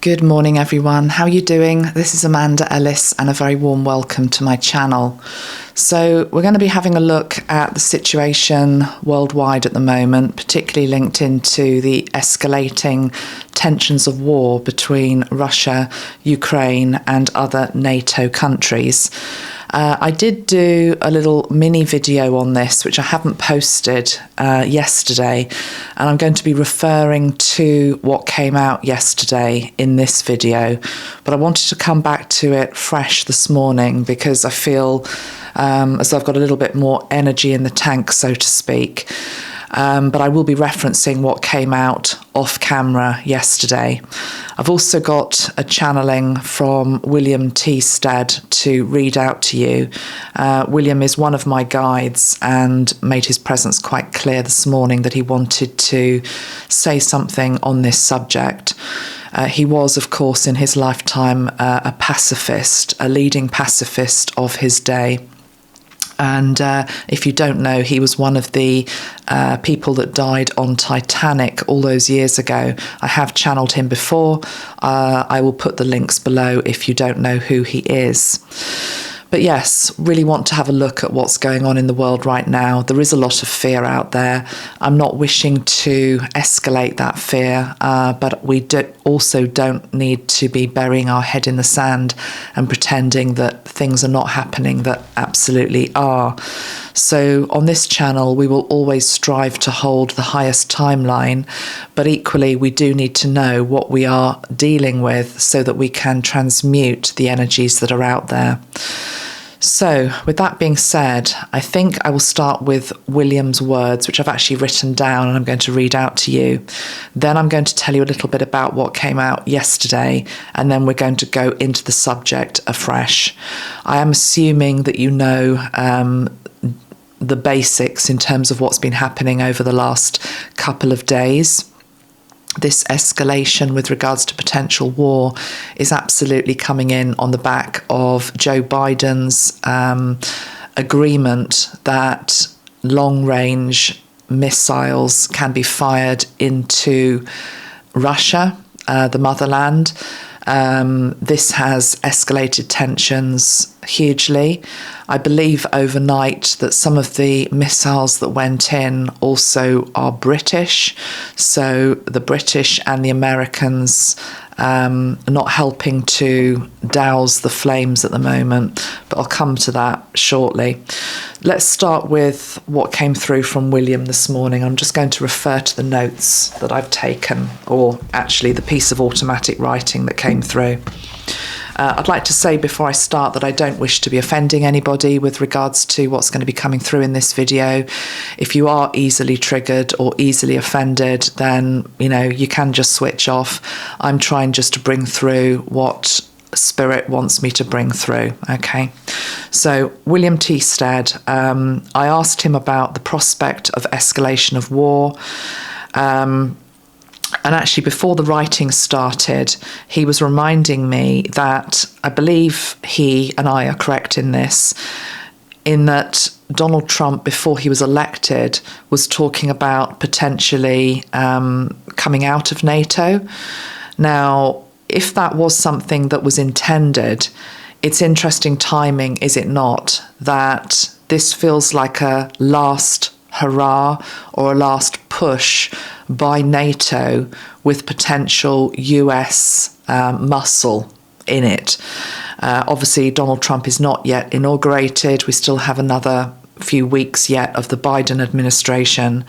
Good morning, everyone. How are you doing? This is Amanda Ellis, and a very warm welcome to my channel. So we're going to be having a look at the situation worldwide at the moment, particularly linked into the escalating tensions of war between Russia, Ukraine, and other NATO countries. I did do a little mini video on this, which I haven't posted yesterday, and I'm going to be referring to what came out yesterday in this video, but I wanted to come back to it fresh this morning because I feel as though I've got a little bit more energy in the tank, so to speak. But I will be referencing what came out off camera yesterday. I've also got a channeling from William T Stead to read out to you. William is one of my guides and made his presence quite clear this morning that he wanted to say something on this subject. He was, of course, in his lifetime a pacifist, a leading pacifist of his day. And if you don't know, he was one of the people that died on Titanic all those years ago. I have channeled him before. I will put the links below if you don't know who he is. But yes, really want to have a look at what's going on in the world right now. There is a lot of fear out there. I'm not wishing to escalate that fear, but we also don't need to be burying our head in the sand and pretending that things are not happening that absolutely are. So on this channel, we will always strive to hold the highest timeline, but equally we do need to know what we are dealing with so that we can transmute the energies that are out there. So with that being said, I think I will start with William's words, which I've actually written down and I'm going to read out to you. Then I'm going to tell you a little bit about what came out yesterday, and then we're going to go into the subject afresh. I am assuming that you know the basics in terms of what's been happening over the last couple of days. This escalation with regards to potential war is absolutely coming in on the back of Joe Biden's agreement that long-range missiles can be fired into Russia, the motherland. This has escalated tensions hugely. I believe overnight that some of the missiles that went in also are British. So the British and the Americans are not helping to douse the flames at the moment, but I'll come to that shortly. Let's start with what came through from William this morning. I'm just going to refer to the notes that I've taken, or actually the piece of automatic writing that came through. I'd like to say before I start that I don't wish to be offending anybody with regards to what's going to be coming through in this video. If you are easily triggered or easily offended, then, you can just switch off. I'm trying just to bring through what Spirit wants me to bring through, okay? So, William T Stead, I asked him about the prospect of escalation of war. And actually, before the writing started, he was reminding me that I believe he and I are correct in this, in that Donald Trump, before he was elected, was talking about potentially coming out of NATO. Now, if that was something that was intended, it's interesting timing, is it not, that this feels like a last hurrah or a last push by NATO with potential US muscle in it. Obviously, Donald Trump is not yet inaugurated. We still have another few weeks yet of the Biden administration,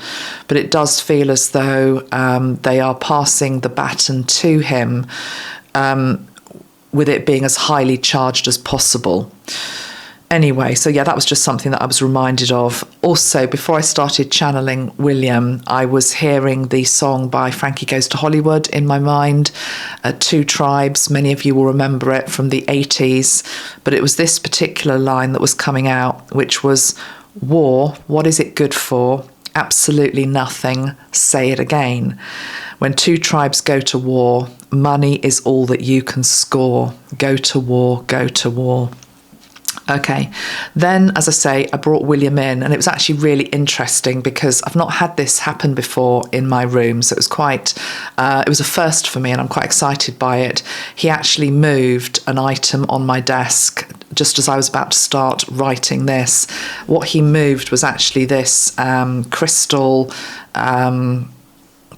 but it does feel as though they are passing the baton to him, with it being as highly charged as possible. Anyway, so yeah, that was just something that I was reminded of. Also, before I started channeling William, I was hearing the song by Frankie Goes to Hollywood in my mind, Two Tribes. Many of you will remember it from the 80s, but it was this particular line that was coming out, which was, "War, what is it good for? Absolutely nothing. Say it again. When two tribes go to war, money is all that you can score. Go to war, go to war." Okay, then, as I say, I brought William in, and it was actually really interesting because I've not had this happen before in my room, so it was a first for me, and I'm quite excited by it. He actually moved an item on my desk just as I was about to start writing this. What he moved was actually this crystal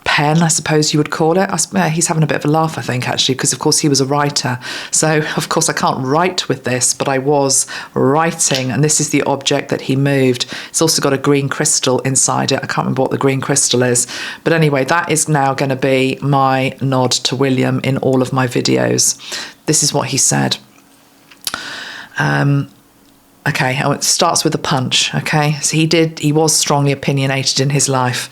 pen, I suppose you would call it. He's having a bit of a laugh, I think, actually, because of course he was a writer. So of course I can't write with this, but I was writing, and this is the object that he moved. It's also got a green crystal inside it. I can't remember what the green crystal is, but anyway, that is now going to be my nod to William in all of my videos. This is what he said. Okay, it starts with a punch, okay? So he was strongly opinionated in his life.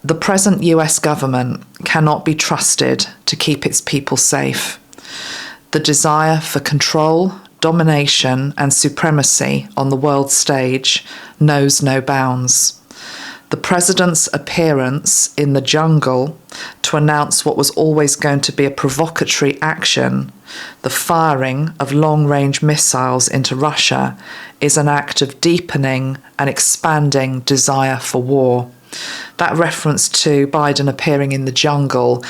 The present US government cannot be trusted to keep its people safe. The desire for control, domination, and supremacy on the world stage knows no bounds. The president's appearance in the jungle to announce what was always going to be a provocatory action, the firing of long-range missiles into Russia, is an act of deepening and expanding desire for war. That reference to Biden appearing in the jungle,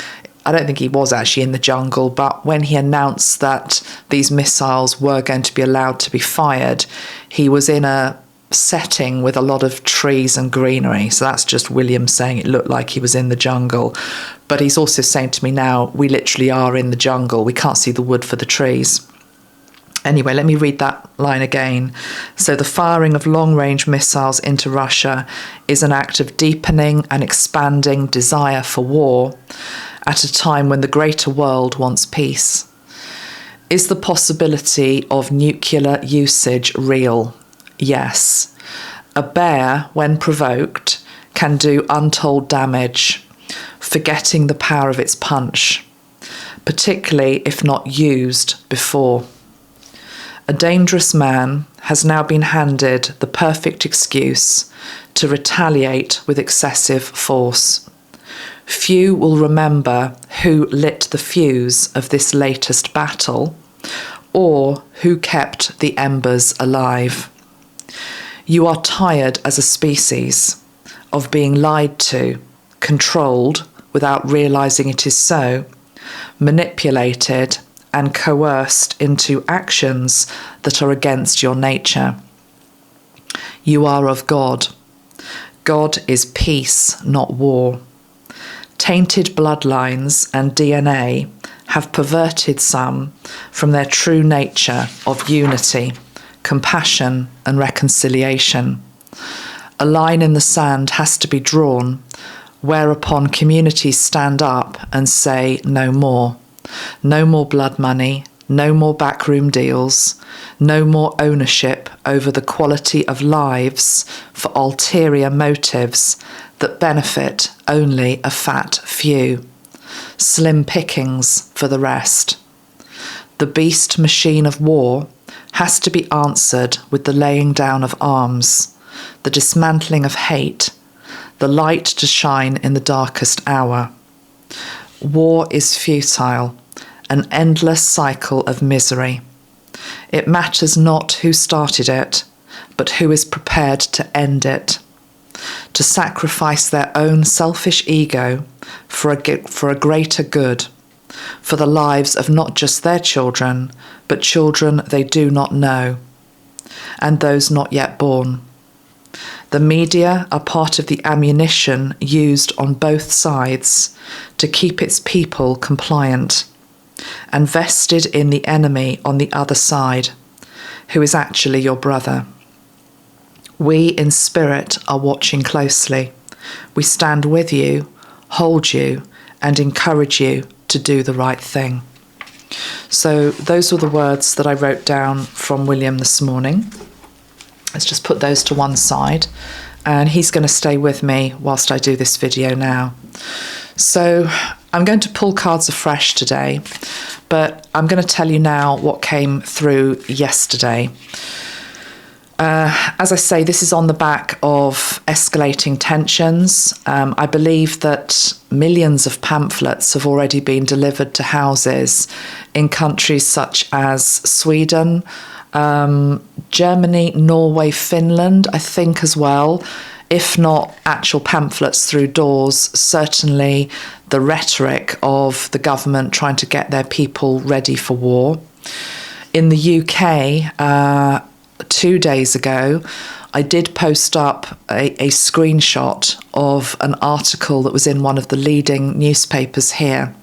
I don't think he was actually in the jungle, but when he announced that these missiles were going to be allowed to be fired, he was in a setting with a lot of trees and greenery. So that's just William saying it looked like he was in the jungle. But he's also saying to me now, we literally are in the jungle. We can't see the wood for the trees. Anyway, let me read that line again. So the firing of long-range missiles into Russia is an act of deepening and expanding desire for war at a time when the greater world wants peace. Is the possibility of nuclear usage real? Yes. A bear, when provoked, can do untold damage, forgetting the power of its punch, particularly if not used before. A dangerous man has now been handed the perfect excuse to retaliate with excessive force. Few will remember who lit the fuse of this latest battle, or who kept the embers alive. You are tired as a species of being lied to, controlled without realising it is so, manipulated and coerced into actions that are against your nature. You are of God. God is peace, not war. Tainted bloodlines and DNA have perverted some from their true nature of unity, compassion and reconciliation. A line in the sand has to be drawn, whereupon communities stand up and say no more. No more blood money, no more backroom deals, no more ownership over the quality of lives for ulterior motives that benefit only a fat few. Slim pickings for the rest. The beast machine of war has to be answered with the laying down of arms, the dismantling of hate, the light to shine in the darkest hour. War is futile, an endless cycle of misery. It matters not who started it, but who is prepared to end it, to sacrifice their own selfish ego for a greater good, for the lives of not just their children, but children they do not know, and those not yet born. The media are part of the ammunition used on both sides to keep its people compliant and vested in the enemy on the other side, who is actually your brother. We in spirit are watching closely. We stand with you, hold you, and encourage you to do the right thing. So those were the words that I wrote down from William this morning. Let's just put those to one side, and he's going to stay with me whilst I do this video now. So I'm going to pull cards afresh today, but I'm going to tell you now what came through yesterday. As I say, this is on the back of escalating tensions. I believe that millions of pamphlets have already been delivered to houses in countries such as Sweden, Germany, Norway, Finland, I think as well. If not actual pamphlets through doors, certainly the rhetoric of the government trying to get their people ready for war. In the UK, 2 days ago, I did post up a screenshot of an article that was in one of the leading newspapers here,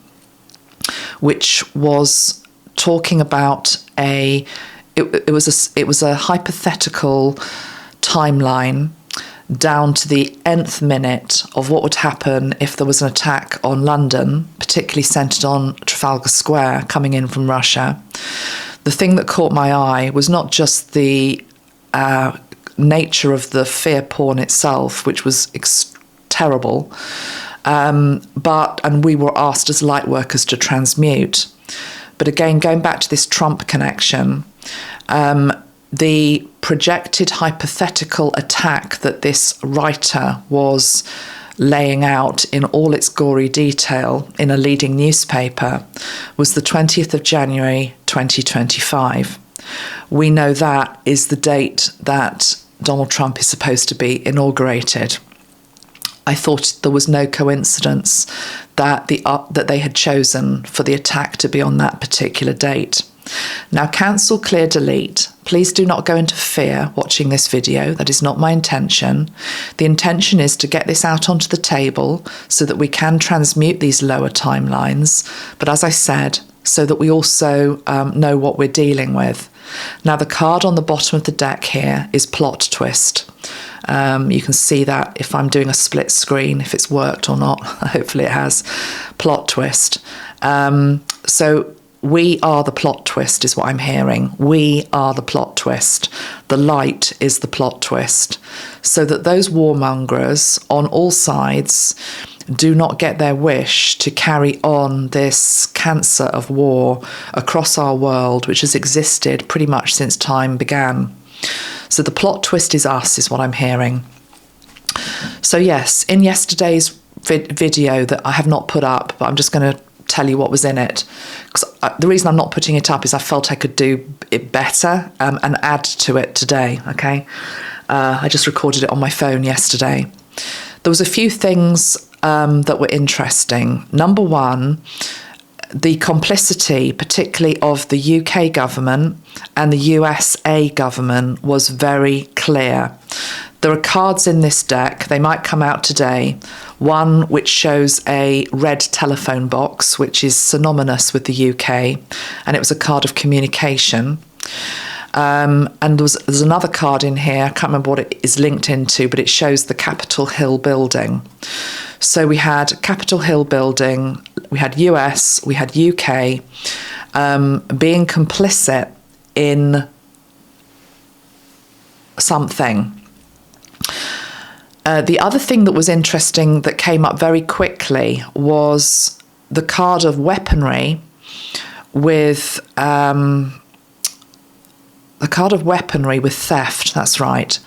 which was talking about it was a hypothetical timeline down to the nth minute of what would happen if there was an attack on London, particularly centred on Trafalgar Square, coming in from Russia. The thing that caught my eye was not just the nature of the fear porn itself, which was terrible, and we were asked as light workers to transmute. But again, going back to this Trump connection, the projected hypothetical attack that this writer was laying out in all its gory detail in a leading newspaper was the 20th of January 2025. We know that is the date that Donald Trump is supposed to be inaugurated. I thought there was no coincidence that that they had chosen for the attack to be on that particular date. Now, cancel, clear, delete. Please do not go into fear watching this video. That is not my intention. The intention is to get this out onto the table so that we can transmute these lower timelines. But as I said, so that we also know what we're dealing with. Now, the card on the bottom of the deck here is plot twist. You can see that if I'm doing a split screen, if it's worked or not. Hopefully it has. Plot twist. So we are the plot twist is what I'm hearing. We are the plot twist. The light is the plot twist. So that those warmongers on all sides do not get their wish to carry on this cancer of war across our world, which has existed pretty much since time began. So the plot twist is us, is what I'm hearing. So yes, in yesterday's video that I have not put up, but I'm just going to tell you what was in it. Because the reason I'm not putting it up is I felt I could do it better and add to it today, okay? I just recorded it on my phone yesterday. There was a few things that were interesting. Number one, the complicity, particularly of the UK government and the USA government, was very clear. There are cards in this deck. They might come out today. One which shows a red telephone box, which is synonymous with the UK, and it was a card of communication. And there's another card in here. I can't remember what it is linked into, but it shows the Capitol Hill building. So we had Capitol Hill building, we had US, we had UK being complicit in something. The other thing that was interesting that came up very quickly was the card of weaponry with theft, that's right.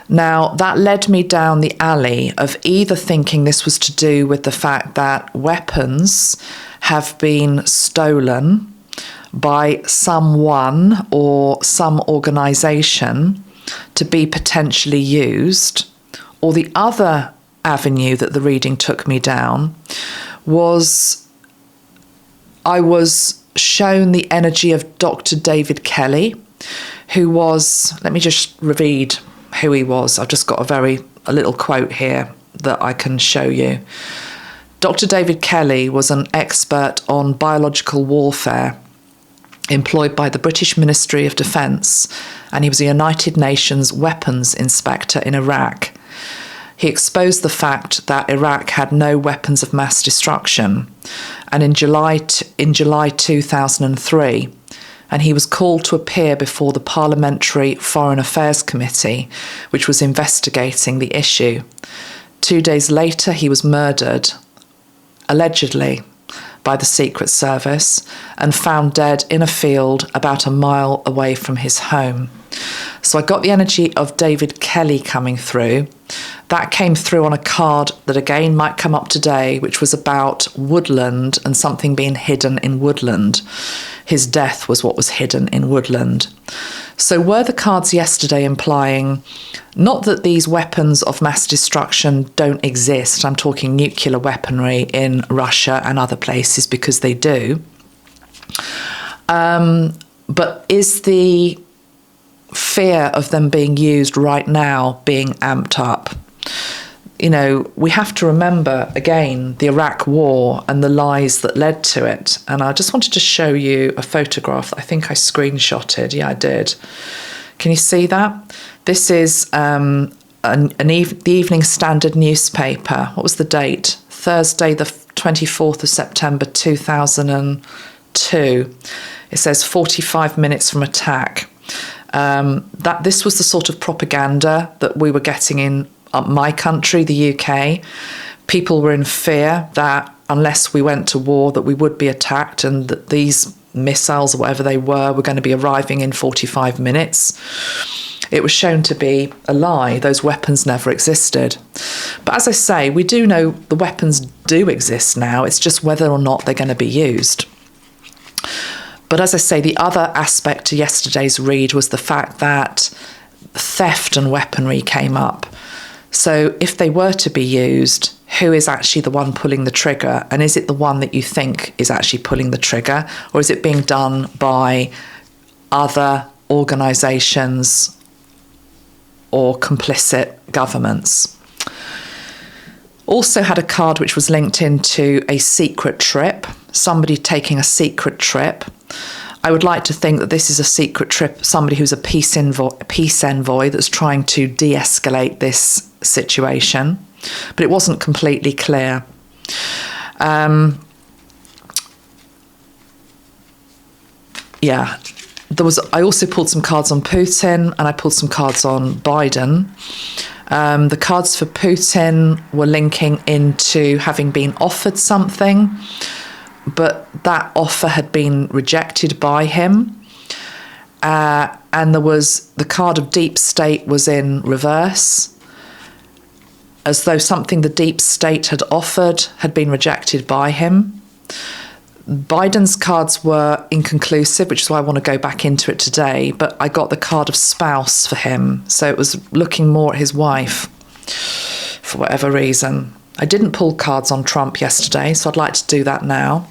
Now, that led me down the alley of either thinking this was to do with the fact that weapons have been stolen by someone or some organisation to be potentially used, or the other avenue that the reading took me down was I was shown the energy of Dr. David Kelly, who was, let me just read who he was. I've just got a little quote here that I can show you. Dr. David Kelly was an expert on biological warfare employed by the British Ministry of Defence, and he was a United Nations weapons inspector in Iraq. He exposed the fact that Iraq had no weapons of mass destruction, and in July 2003, and he was called to appear before the Parliamentary Foreign Affairs Committee, which was investigating the issue. 2 days later, he was murdered, allegedly, by the Secret Service, and found dead in a field about a mile away from his home. So I got the energy of David Kelly coming through. That came through on a card that again might come up today, which was about woodland and something being hidden in woodland. His death was what was hidden in woodland. So were the cards yesterday implying not that these weapons of mass destruction don't exist, I'm talking nuclear weaponry in Russia and other places, because they do, but is the fear of them being used right now being amped up? You know, we have to remember, again, the Iraq War and the lies that led to it. And I just wanted to show you a photograph that I think I screenshotted. Yeah, I did. Can you see that? This is the Evening Standard newspaper. What was the date? Thursday, the 24th of September, 2002. It says 45 minutes from attack. That this was the sort of propaganda that we were getting in my country, the UK. People were in fear that unless we went to war that we would be attacked, and that these missiles or whatever they were going to be arriving in 45 minutes. It was shown to be a lie. Those weapons never existed. But as I say, we do know the weapons do exist now. It's just whether or not they're going to be used. But as I say, the other aspect to yesterday's read was the fact that theft and weaponry came up. So if they were to be used, who is actually the one pulling the trigger? And is it the one that you think is actually pulling the trigger? Or is it being done by other organisations or complicit governments? Also had a card which was linked into a secret trip, somebody taking a secret trip. I would like to think that this is a secret trip, somebody who's a peace envoy that's trying to de-escalate this situation, but it wasn't completely clear. I also pulled some cards on Putin, and I pulled some cards on Biden. The cards for Putin were linking into having been offered something, but that offer had been rejected by him. And there was the card of deep state was in reverse, as though something the deep state had offered had been rejected by him. Biden's cards were inconclusive, which is why I want to go back into it today, but I got the card of spouse for him. So it was looking more at his wife for whatever reason. I didn't pull cards on Trump yesterday, so I'd like to do that now.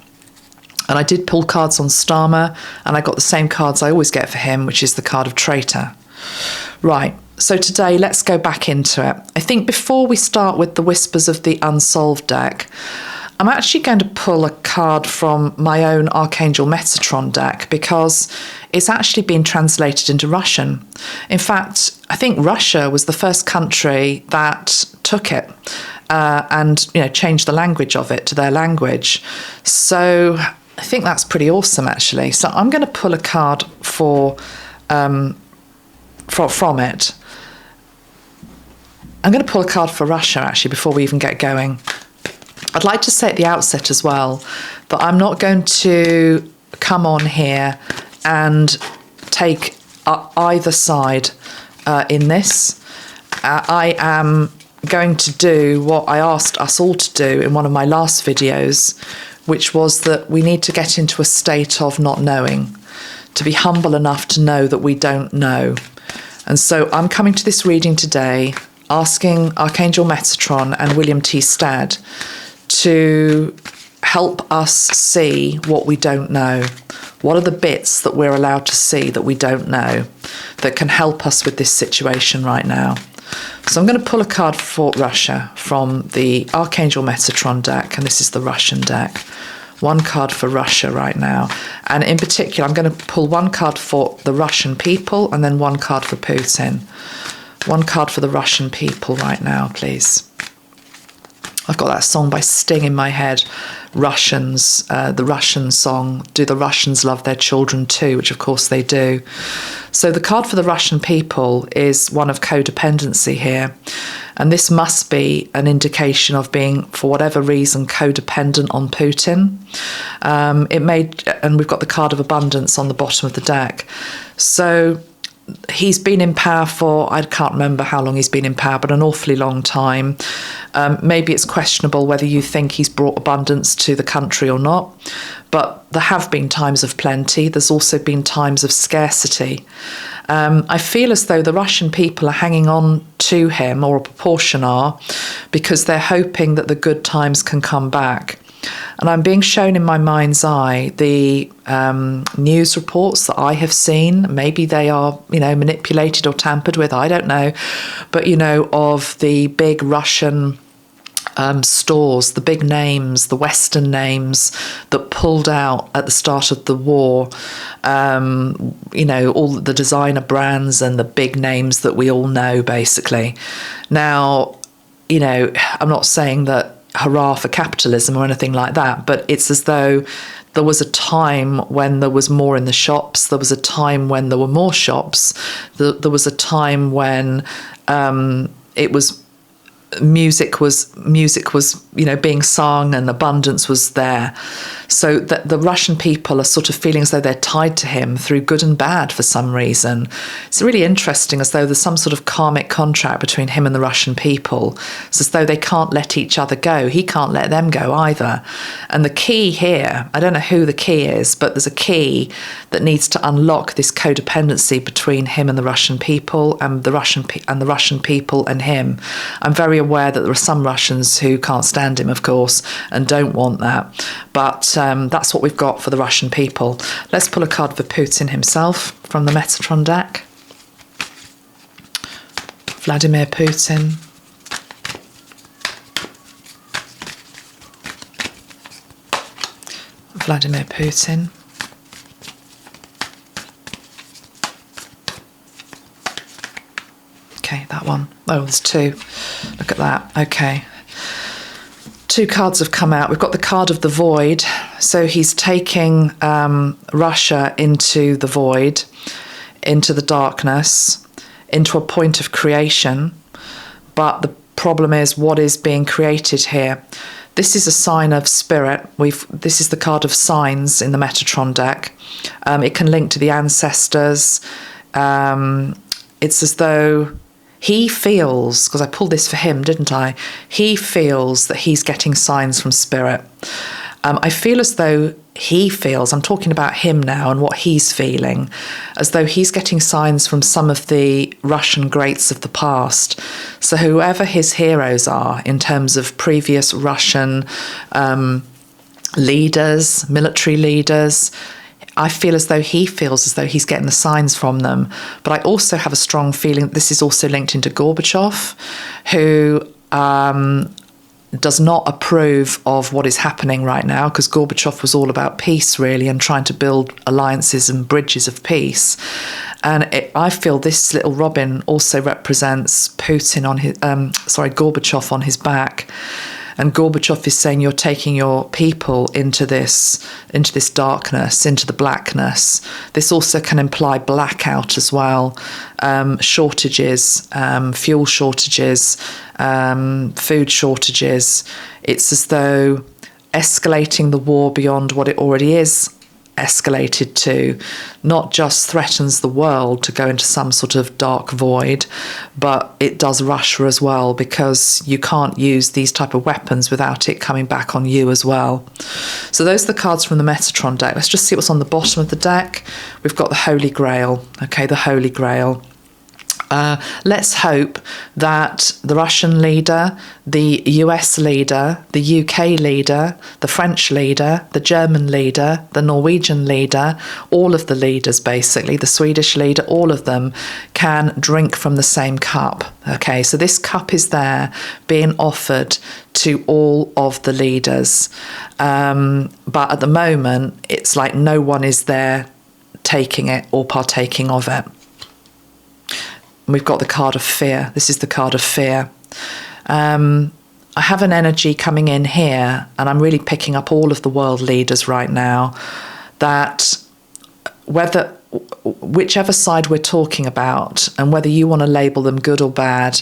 And I did pull cards on Starmer, and I got the same cards I always get for him, which is the card of traitor. Right, so today let's go back into it. I think before we start with the Whispers of the Unsolved deck, I'm actually going to pull a card from my own Archangel Metatron deck, because it's actually been translated into Russian. In fact, I think Russia was the first country that took it and changed the language of it to their language. So I think that's pretty awesome, actually. So I'm going to pull a card from it. I'm going to pull a card for Russia, actually, before we even get going. I'd like to say at the outset as well that I'm not going to come on here and take either side in this. I am going to do what I asked us all to do in one of my last videos, which was that we need to get into a state of not knowing, to be humble enough to know that we don't know. And so I'm coming to this reading today asking Archangel Metatron and William T Stead to help us see what we don't know. What are the bits that we're allowed to see that we don't know that can help us with this situation right now? So I'm going to pull a card for Russia from the Archangel Metatron deck, and this is the Russian deck. One card for Russia right now. And in particular, I'm going to pull one card for the Russian people and then one card for Putin. One card for the Russian people right now, please. I've got that song by Sting in my head, Russians, the Russian song, Do the Russians Love Their Children Too? Which of course they do. So the card for the Russian people is one of codependency here. And this must be an indication of being, for whatever reason, codependent on Putin. And we've got the card of abundance on the bottom of the deck. So he's been in power for, I can't remember how long he's been in power, but an awfully long time. Maybe it's questionable whether you think he's brought abundance to the country or not, but there have been times of plenty. There's also been times of scarcity. I feel as though the Russian people are hanging on to him, or a proportion are, because they're hoping that the good times can come back. And I'm being shown in my mind's eye the news reports that I have seen. Maybe they are, manipulated or tampered with, I don't know. But, of the big Russian stores, the big names, the Western names that pulled out at the start of the war, all the designer brands and the big names that we all know, basically. Now, I'm not saying that hurrah for capitalism or anything like that, but it's as though there was a time when there was more in the shops. There was a time when there were more shops. There was a time when it was music was being sung and abundance was there. So that the Russian people are sort of feeling as though they're tied to him through good and bad for some reason. It's really interesting, as though there's some sort of karmic contract between him and the Russian people. It's as though they can't let each other go. He can't let them go either. And the key here, I don't know who the key is, but there's a key that needs to unlock this codependency between him and the Russian people, and the Russian people and him. I'm very aware that there are some Russians who can't stand him, of course, and don't want that. But that's what we've got for the Russian people. Let's pull a card for Putin himself from the Metatron deck. Vladimir Putin. Vladimir Putin. Okay, that one. Oh, there's two. Look at that. Okay. Two cards have come out. We've got the card of the void. So he's taking Russia into the void, into the darkness, into a point of creation. But the problem is, what is being created here? This is a sign of spirit. This is the card of signs in the Metatron deck. It can link to the ancestors. It's as though he feels, because I pulled this for him, didn't I? He feels that he's getting signs from spirit. I feel as though he feels, I'm talking about him now and what he's feeling, as though he's getting signs from some of the Russian greats of the past. So whoever his heroes are in terms of previous Russian leaders, military leaders, I feel as though he feels as though he's getting the signs from them. But I also have a strong feeling that this is also linked into Gorbachev, who does not approve of what is happening right now, because Gorbachev was all about peace, really, and trying to build alliances and bridges of peace. And I feel this little robin also represents Putin on his, Gorbachev on his back. And Gorbachev is saying, you're taking your people into this darkness, into the blackness. This also can imply blackout as well, shortages, fuel shortages, food shortages. It's as though escalating the war beyond what it already is escalated to not just threatens the world to go into some sort of dark void, but it does Russia as well, because you can't use these type of weapons without it coming back on you as well. So those are the cards from the Metatron deck. Let's just see what's on the bottom of the deck. We've got the Holy Grail. Okay, the Holy Grail. Let's hope that the Russian leader, the US leader, the UK leader, the French leader, the German leader, the Norwegian leader, all of the leaders basically, the Swedish leader, all of them can drink from the same cup. Okay, so this cup is there being offered to all of the leaders. But at the moment, it's like no one is there taking it or partaking of it. We've got the card of fear. This is the card of fear. I have an energy coming in here, and I'm really picking up all of the world leaders right now, that whichever side we're talking about, and whether you want to label them good or bad,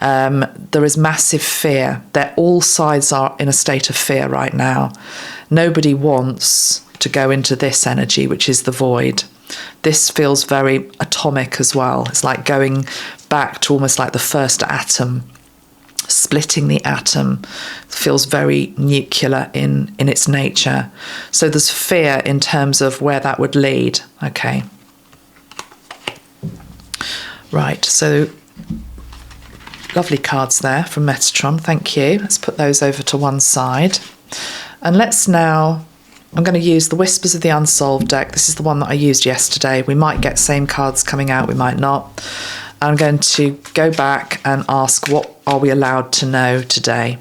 there is massive fear. All sides are in a state of fear right now. Nobody wants to go into this energy, which is the void. This feels very atomic as well. It's like going back to almost like the first atom. Splitting the atom feels very nuclear in its nature. So there's fear in terms of where that would lead. Okay. Right, so lovely cards there from Metatron, thank you. Let's put those over to one side. And let's now, I'm going to use the Whispers of the Unsolved deck. This is the one that I used yesterday. We might get same cards coming out, we might not. I'm going to go back and ask, what are we allowed to know today?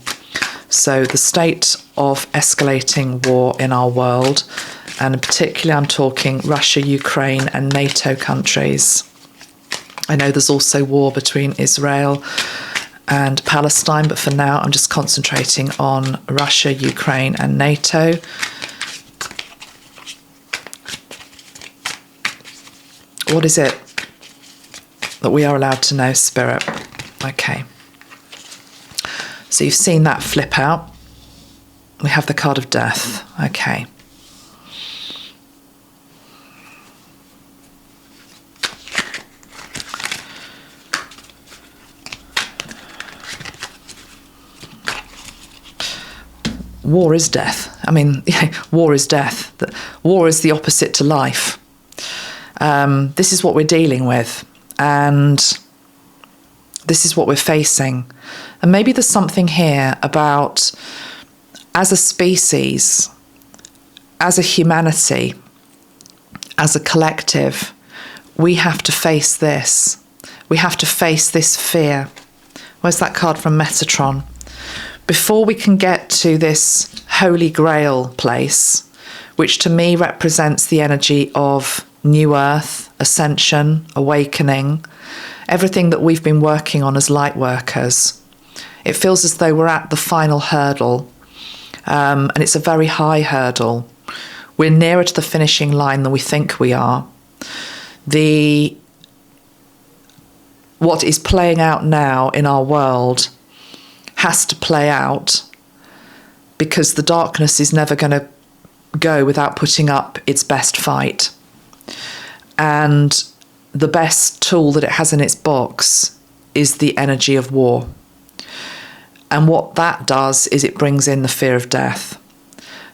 So the state of escalating war in our world, and particularly I'm talking Russia, Ukraine and NATO countries. I know there's also war between Israel and Palestine, but for now I'm just concentrating on Russia, Ukraine and NATO. What is it that we are allowed to know, Spirit? Okay. So you've seen that flip out. We have the card of death. Okay. War is death. I mean, war is death. War is the opposite to life. This is what we're dealing with, and this is what we're facing. And maybe there's something here about, as a species, as a humanity, as a collective, we have to face this. We have to face this fear. Where's that card from Metatron? Before we can get to this holy grail place, which to me represents the energy of new earth, ascension, awakening, everything that we've been working on as light workers, it feels as though we're at the final hurdle, and it's a very high hurdle. We're nearer to the finishing line than we think we are. What is playing out now in our world has to play out, because the darkness is never going to go without putting up its best fight. And the best tool that it has in its box is the energy of war. And what that does is it brings in the fear of death.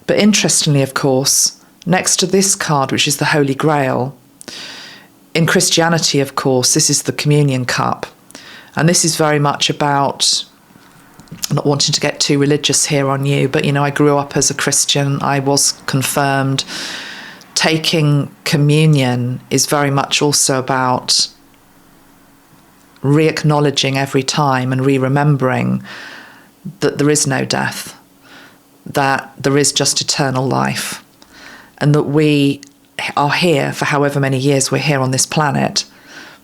But interestingly, of course, next to this card, which is the Holy Grail, in Christianity, of course, this is the communion cup. And this is very much about, I'm not wanting to get too religious here on you, but, you know, I grew up as a Christian. I was confirmed. Taking communion is very much also about re-acknowledging every time and re-remembering that there is no death, that there is just eternal life, and that we are here for however many years we're here on this planet,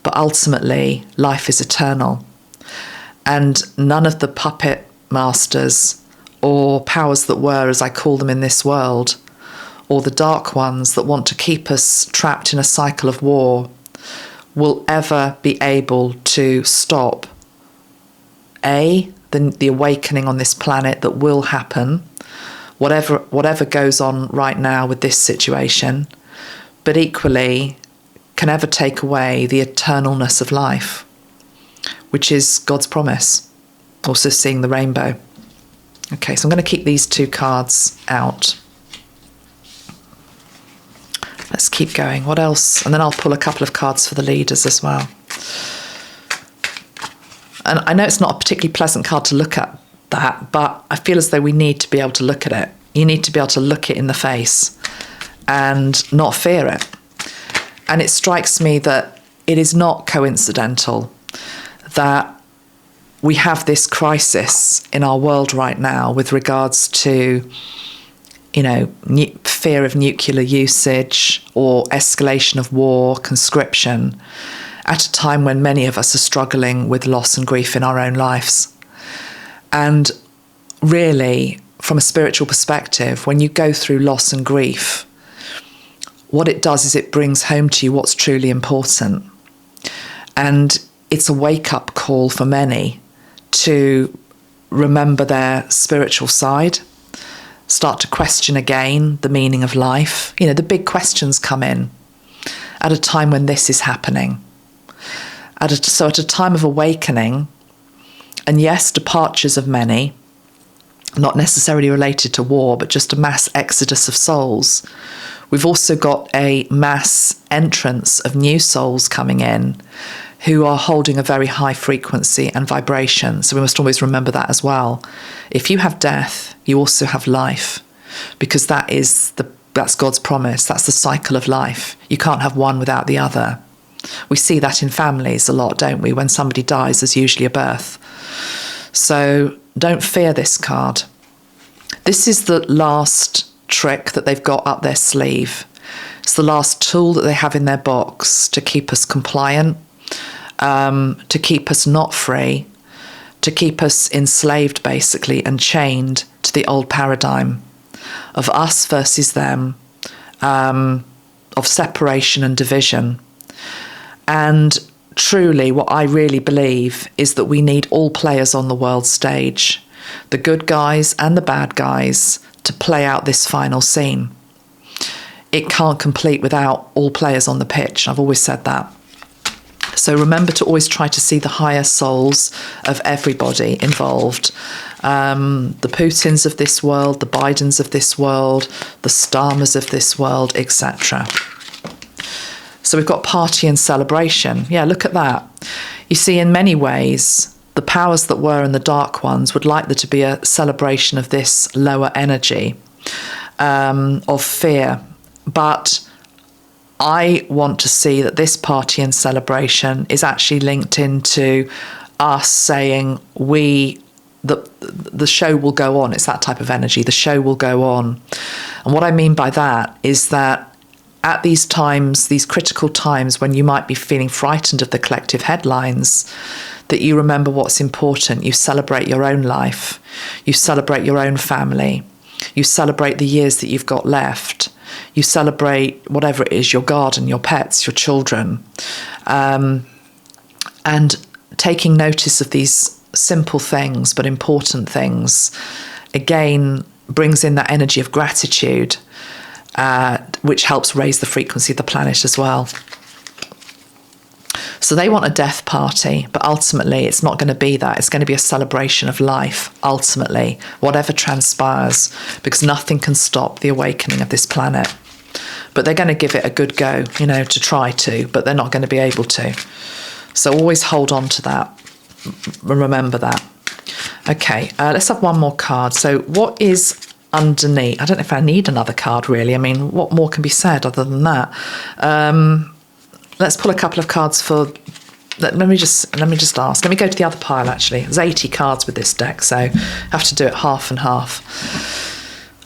but ultimately life is eternal. And none of the puppet masters or powers that were, as I call them in this world, or the dark ones that want to keep us trapped in a cycle of war, will ever be able to stop the awakening on this planet that will happen, whatever goes on right now with this situation, but equally can ever take away the eternalness of life, which is God's promise. Also seeing the rainbow. Okay, so I'm going to keep these two cards out. Let's keep going. What else? And then I'll pull a couple of cards for the leaders as well. And I know it's not a particularly pleasant card to look at that, but I feel as though we need to be able to look at it. You need to be able to look it in the face and not fear it. And it strikes me that it is not coincidental that we have this crisis in our world right now with regards to, you know, fear of nuclear usage or escalation of war, conscription, at a time when many of us are struggling with loss and grief in our own lives. And really, from a spiritual perspective, when you go through loss and grief, what it does is it brings home to you what's truly important. And it's a wake-up call for many to remember their spiritual side, start to question again the meaning of life. You know, the big questions come in. at a time when this is happening. So at a time of awakening, and yes, departures of many, not necessarily related to war, but just a mass exodus of souls. We've also got a mass entrance of new souls coming in who are holding a very high frequency and vibration. So we must always remember that as well. If you have death, you also have life, because that's God's promise. That's the cycle of life. You can't have one without the other. We see that in families a lot, don't we? When somebody dies, there's usually a birth. So don't fear this card. This is the last trick that they've got up their sleeve. It's the last tool that they have in their box to keep us compliant, to keep us not free, to keep us enslaved, basically, and chained to the old paradigm of us versus them, of separation and division. And truly, what I really believe is that we need all players on the world stage, the good guys and the bad guys, to play out this final scene. It can't complete without all players on the pitch. I've always said that. So remember to always try to see the higher souls of everybody involved. The Putins of this world, the Bidens of this world, the Starmers of this world, etc. So we've got party and celebration. Yeah, look at that. You see, in many ways, the powers that were and the dark ones would like there to be a celebration of this lower energy, of fear. But I want to see that this party and celebration is actually linked into us saying the show will go on. It's that type of energy. The show will go on. And what I mean by that is that at these times, these critical times when you might be feeling frightened of the collective headlines, that you remember what's important. You celebrate your own life. You celebrate your own family. You celebrate the years that you've got left. You celebrate whatever it is, your garden, your pets, your children. And taking notice of these simple things, but important things, again, brings in that energy of gratitude, which helps raise the frequency of the planet as well. So they want a death party, but ultimately it's not going to be that. It's going to be a celebration of life, ultimately, whatever transpires, because nothing can stop the awakening of this planet. But they're going to give it a good go, to try to, but they're not going to be able to. So always hold on to that. Remember that. Okay, let's have one more card. So what is underneath? I don't know if I need another card, really. I mean, what more can be said other than that? Let's pull a couple of cards for. Let me just ask. Let me go to the other pile. Actually, there's 80 cards with this deck, so I have to do it half and half.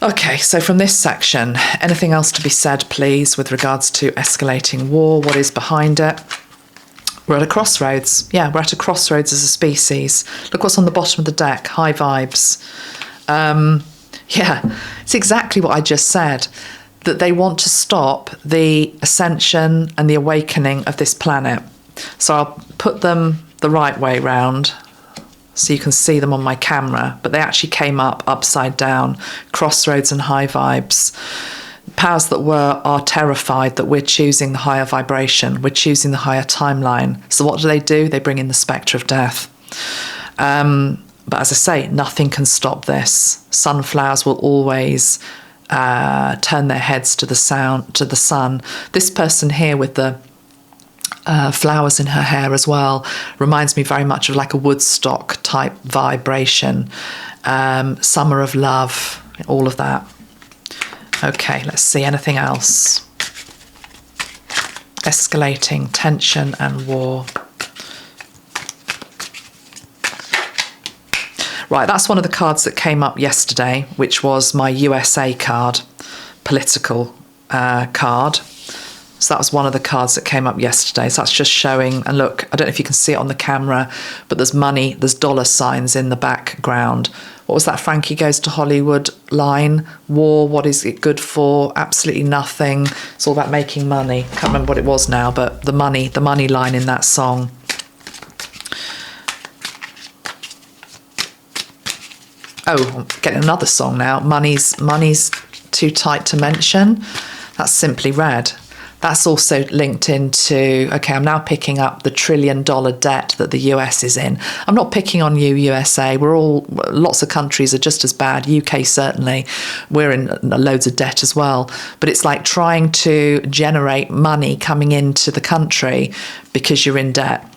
Okay, so from this section, anything else to be said, please, with regards to escalating war? What is behind it? We're at a crossroads. Yeah, we're at a crossroads as a species. Look what's on the bottom of the deck. High vibes. Yeah, it's exactly what I just said. That they want to stop the ascension and the awakening of this planet. So I'll put them the right way round so you can see them on my camera, but they actually came up upside down. Crossroads and high vibes. Powers that were are terrified that we're choosing the higher vibration, we're choosing the higher timeline. So what do? They bring in the spectre of death. But as I say, nothing can stop this. Sunflowers will always turn their heads to the sun. This person here with the flowers in her hair as well reminds me very much of like a Woodstock type vibration. Summer of love, all of that. Okay, let's see, anything else? Escalating tension and war. Right, that's one of the cards that came up yesterday, which was my USA card, political card. So that was one of the cards that came up yesterday. So that's just showing, and look, I don't know if you can see it on the camera, but there's money, there's dollar signs in the background. What was that Frankie Goes to Hollywood line? War, what is it good for? Absolutely nothing. It's all about making money. Can't remember what it was now, but the money line in that song. Oh, I'm getting another song now. Money's too tight to mention. That's simply read. That's also linked into, okay, I'm now picking up the $1 trillion debt that the US is in. I'm not picking on you, USA. Lots of countries are just as bad. UK certainly. We're in loads of debt as well. But it's like trying to generate money coming into the country because you're in debt.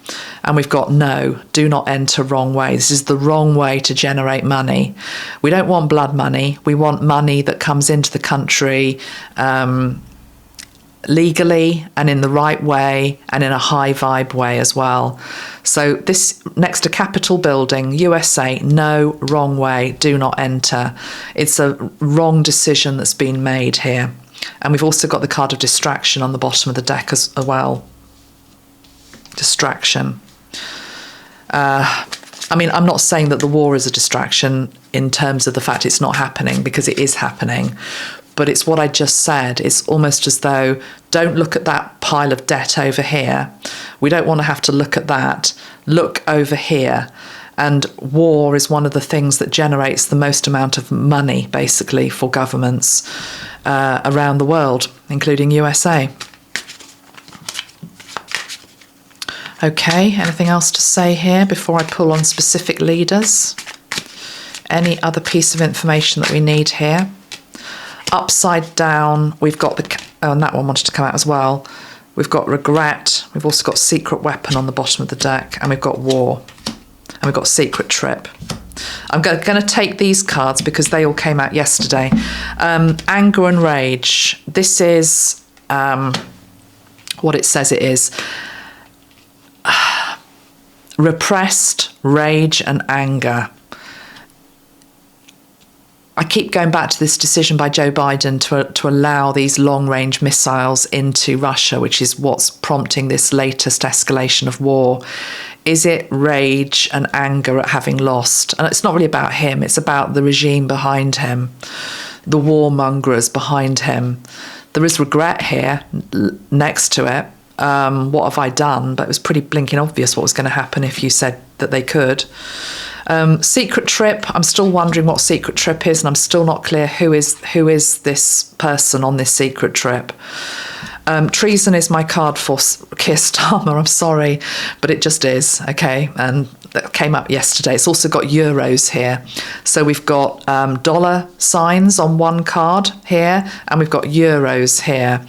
And we've got no, do not enter wrong way. This is the wrong way to generate money. We don't want blood money. We want money that comes into the country legally and in the right way and in a high vibe way as well. So this next to Capitol building, USA, no, wrong way, do not enter. It's a wrong decision that's been made here. And we've also got the card of distraction on the bottom of the deck as well. Distraction. I mean, I'm not saying that the war is a distraction in terms of the fact it's not happening, because it is happening. But it's what I just said. It's almost as though, don't look at that pile of debt over here. We don't want to have to look at that. Look over here. And war is one of the things that generates the most amount of money, basically, for governments around the world, including USA. Okay, anything else to say here before I pull on specific leaders? Any other piece of information that we need here? Upside down, we've got and that one wanted to come out as well. We've got regret. We've also got secret weapon on the bottom of the deck, and we've got war, and we've got secret trip. I'm going to take these cards because they all came out yesterday. Anger and rage. This is what it says it is. Repressed rage and anger. I keep going back to this decision by Joe Biden to allow these long-range missiles into Russia, which is what's prompting this latest escalation of war. Is it rage and anger at having lost? And it's not really about him. It's about the regime behind him, the warmongers behind him. There is regret here next to it. What have I done? But it was pretty blinking obvious what was going to happen if you said that they could. Secret trip. I'm still wondering what secret trip is, and I'm still not clear who is this person on this secret trip. Treason is my card for Keir Starmer. I'm sorry, but it just is. Okay, and that came up yesterday. It's also got euros here. So we've got dollar signs on one card here, and we've got euros here.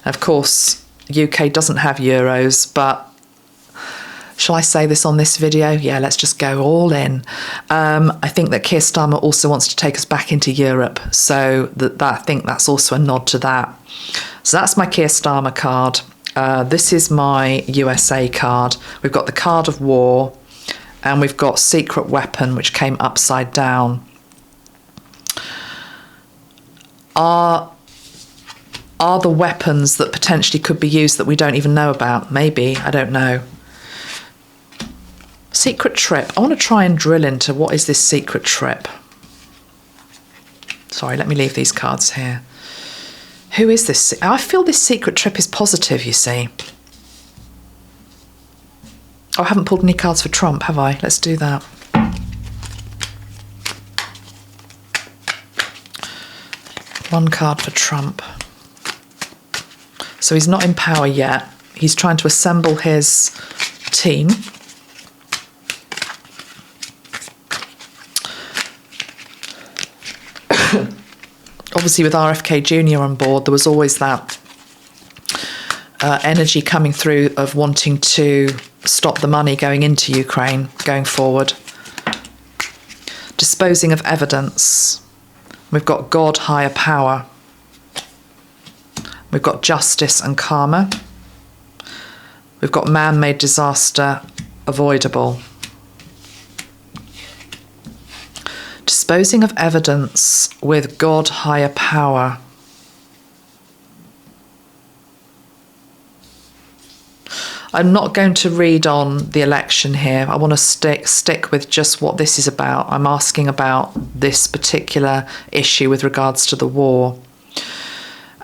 Of course, UK doesn't have euros, but shall I say this on this video? Yeah, let's just go all in. I think that Keir Starmer also wants to take us back into Europe. So I think that's also a nod to that. So that's my Keir Starmer card. This is my USA card. We've got the card of war, and we've got secret weapon, which came upside down. Are the weapons that potentially could be used that we don't even know about? Maybe, I don't know. Secret trip. I want to try and drill into what is this secret trip. Sorry, let me leave these cards here. Who is this? I feel this secret trip is positive, you see. Oh, I haven't pulled any cards for Trump, have I? Let's do that. One card for Trump. So he's not in power yet. He's trying to assemble his team. Obviously, with RFK Jr. on board, there was always that energy coming through of wanting to stop the money going into Ukraine going forward. Disposing of evidence. We've got God, higher power. We've got justice and karma. We've got man-made disaster, avoidable. Disposing of evidence with God, higher power. I'm not going to read on the election here. I want to stick with just what this is about. I'm asking about this particular issue with regards to the war.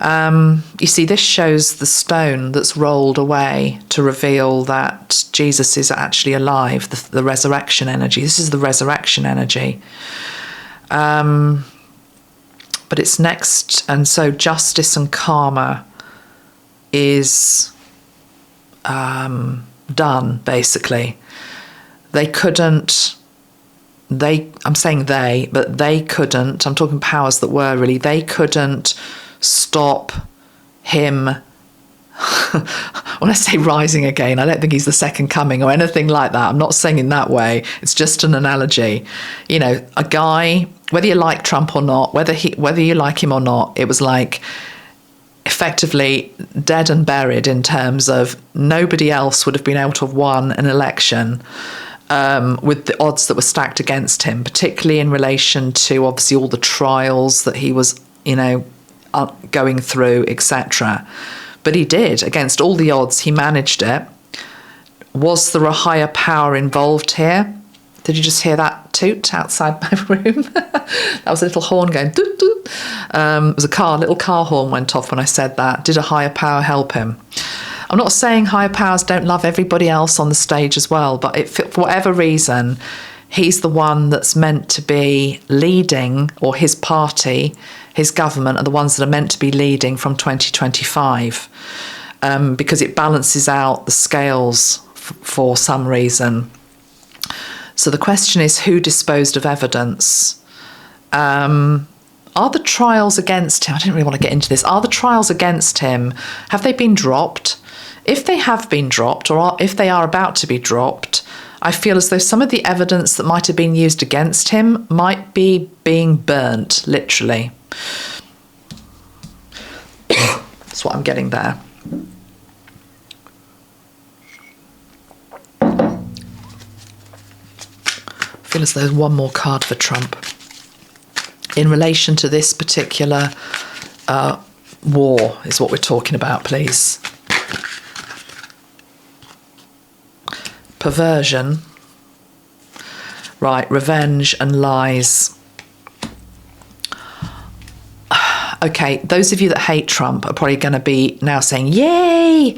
You see, this shows the stone that's rolled away to reveal that Jesus is actually alive, the resurrection energy. This is the resurrection energy. But it's next, and so justice and karma. is done, basically. They couldn't, I'm saying they, but they couldn't, I'm talking powers that were really, they couldn't stop him. When I say rising again, I don't think he's the second coming or anything like that. I'm not saying in that way. It's just an analogy. You know, a guy, whether you like Trump or not, whether you like him or not, it was like effectively dead and buried in terms of nobody else would have been able to have won an election with the odds that were stacked against him, particularly in relation to obviously all the trials that he was, you know, going through, etc. But he did, against all the odds, he managed it. Was there a higher power involved here? Did you just hear that toot outside my room? That was a little horn going doot doot. It was a little car horn went off when I said that. Did a higher power help him? I'm not saying higher powers don't love everybody else on the stage as well, but for whatever reason, he's the one that's meant to be leading, or his party, his government are the ones that are meant to be leading from 2025, because it balances out the scales for some reason. So the question is, who disposed of evidence? Are the trials against him, I didn't really want to get into this, are the trials against him, have they been dropped? If they have been dropped, or if they are about to be dropped, I feel as though some of the evidence that might have been used against him might be being burnt, literally. That's what I'm getting there. I feel as though there's one more card for Trump in relation to this particular war is what we're talking about, please. Perversion. Right, revenge and lies. Okay, those of you that hate Trump are probably going to be now saying, yay!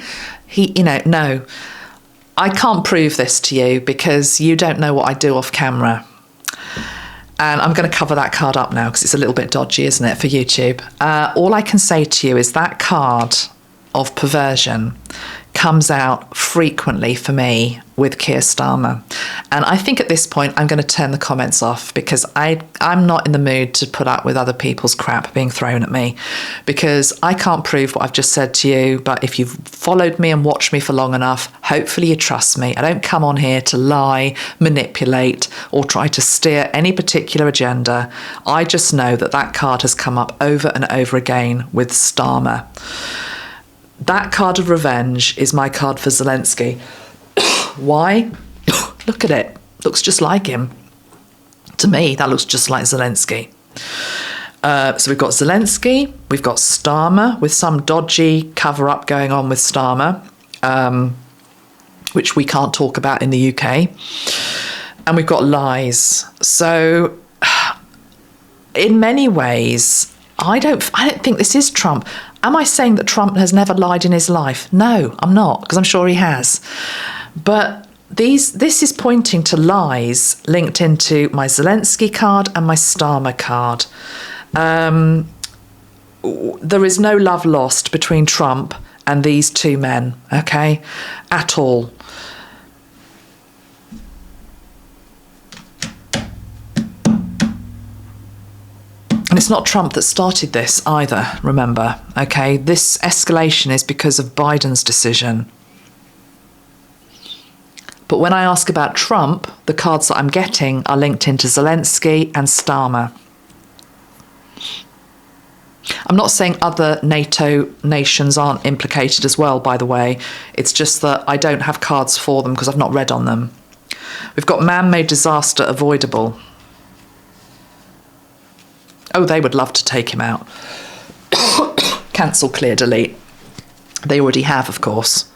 No. I can't prove this to you because you don't know what I do off camera. And I'm going to cover that card up now because it's a little bit dodgy, isn't it, for YouTube? All I can say to you is that card of perversion comes out frequently for me with Keir Starmer. And I think at this point I'm going to turn the comments off because I'm not in the mood to put up with other people's crap being thrown at me, because I can't prove what I've just said to you. But if you've followed me and watched me for long enough, hopefully you trust me. I don't come on here to lie, manipulate, or try to steer any particular agenda. I just know that that card has come up over and over again with Starmer. That card of revenge is my card for Zelensky. Why? Look at it. Looks just like him. To me, that looks just like Zelensky. So we've got Zelensky, we've got Starmer, with some dodgy cover-up going on with Starmer, which we can't talk about in the UK. And we've got lies. So in many ways, I don't think this is Trump. Am I saying that Trump has never lied in his life? No, I'm not, because I'm sure he has. But this is pointing to lies linked into my Zelensky card and my Starmer card. There is no love lost between Trump and these two men, okay, at all. And it's not Trump that started this either, remember, okay? This escalation is because of Biden's decision. But when I ask about Trump, the cards that I'm getting are linked into Zelensky and Starmer. I'm not saying other NATO nations aren't implicated as well, by the way. It's just that I don't have cards for them because I've not read on them. We've got man-made disaster avoidable. Oh, they would love to take him out. Cancel, clear, delete. They already have, of course.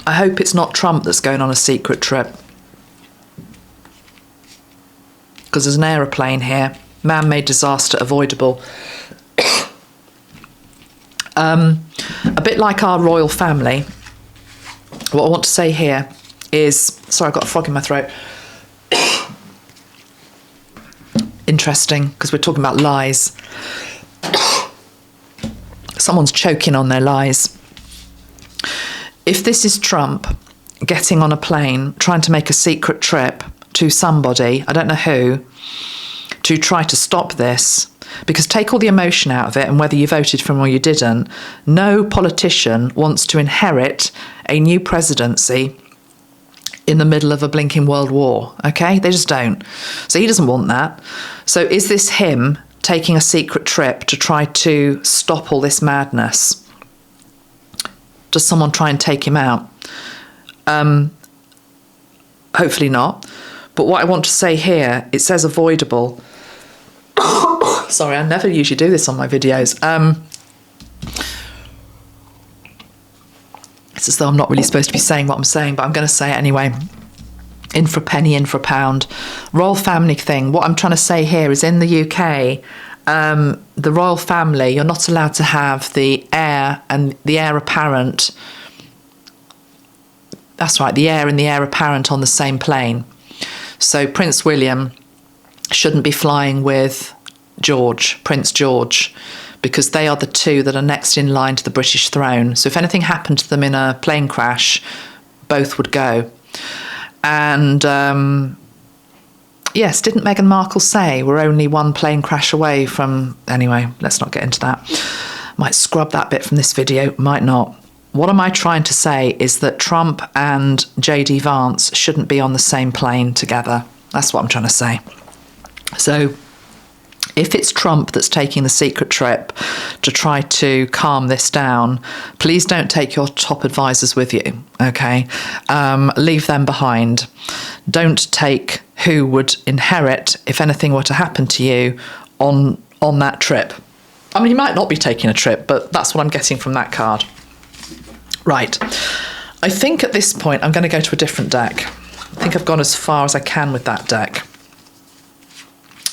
I hope it's not Trump that's going on a secret trip. Because there's an aeroplane here. Man-made disaster avoidable. A bit like our royal family. What I want to say here is... Sorry, I've got a frog in my throat. Interesting, because we're talking about lies. Someone's choking on their lies. If this is Trump getting on a plane, trying to make a secret trip to somebody, I don't know who, to try to stop this, because take all the emotion out of it and whether you voted for him or you didn't, no politician wants to inherit a new presidency in the middle of a blinking world war, okay? They just don't. So he doesn't want that. So is this him taking a secret trip to try to stop all this madness? Does someone try and take him out? Hopefully not. But what I want to say here, it says avoidable. Sorry, I never usually do this on my videos. It's as though I'm not really supposed to be saying what I'm saying, but I'm going to say it anyway. In for a penny, in for a pound. Royal family thing. What I'm trying to say here is in the UK, the royal family, you're not allowed to have the heir and the heir apparent. That's right, the heir and the heir apparent on the same plane. So Prince William shouldn't be flying with Prince George, because they are the two that are next in line to the British throne. So if anything happened to them in a plane crash, both would go. And yes, didn't Meghan Markle say we're only one plane crash away from... Anyway, let's not get into that. Might scrub that bit from this video, might not. What am I trying to say is that Trump and JD Vance shouldn't be on the same plane together. That's what I'm trying to say. So if it's Trump that's taking the secret trip to try to calm this down, please don't take your top advisors with you, okay? Leave them behind. Don't take who would inherit if anything were to happen to you on that trip. I mean, he might not be taking a trip, but that's what I'm getting from that card. Right. I think at this point I'm going to go to a different deck. I think I've gone as far as I can with that deck.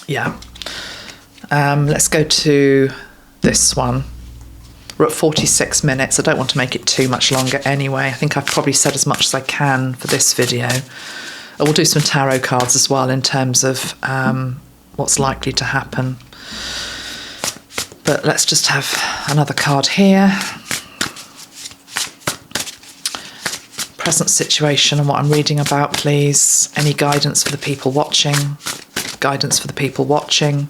Yeah. Let's go to this one. We're at 46 minutes. I don't want to make it too much longer anyway. I think I've probably said as much as I can for this video. I will do some tarot cards as well in terms of what's likely to happen. But let's just have another card here. Present situation and what I'm reading about, please. Any guidance for the people watching? Guidance for the people watching.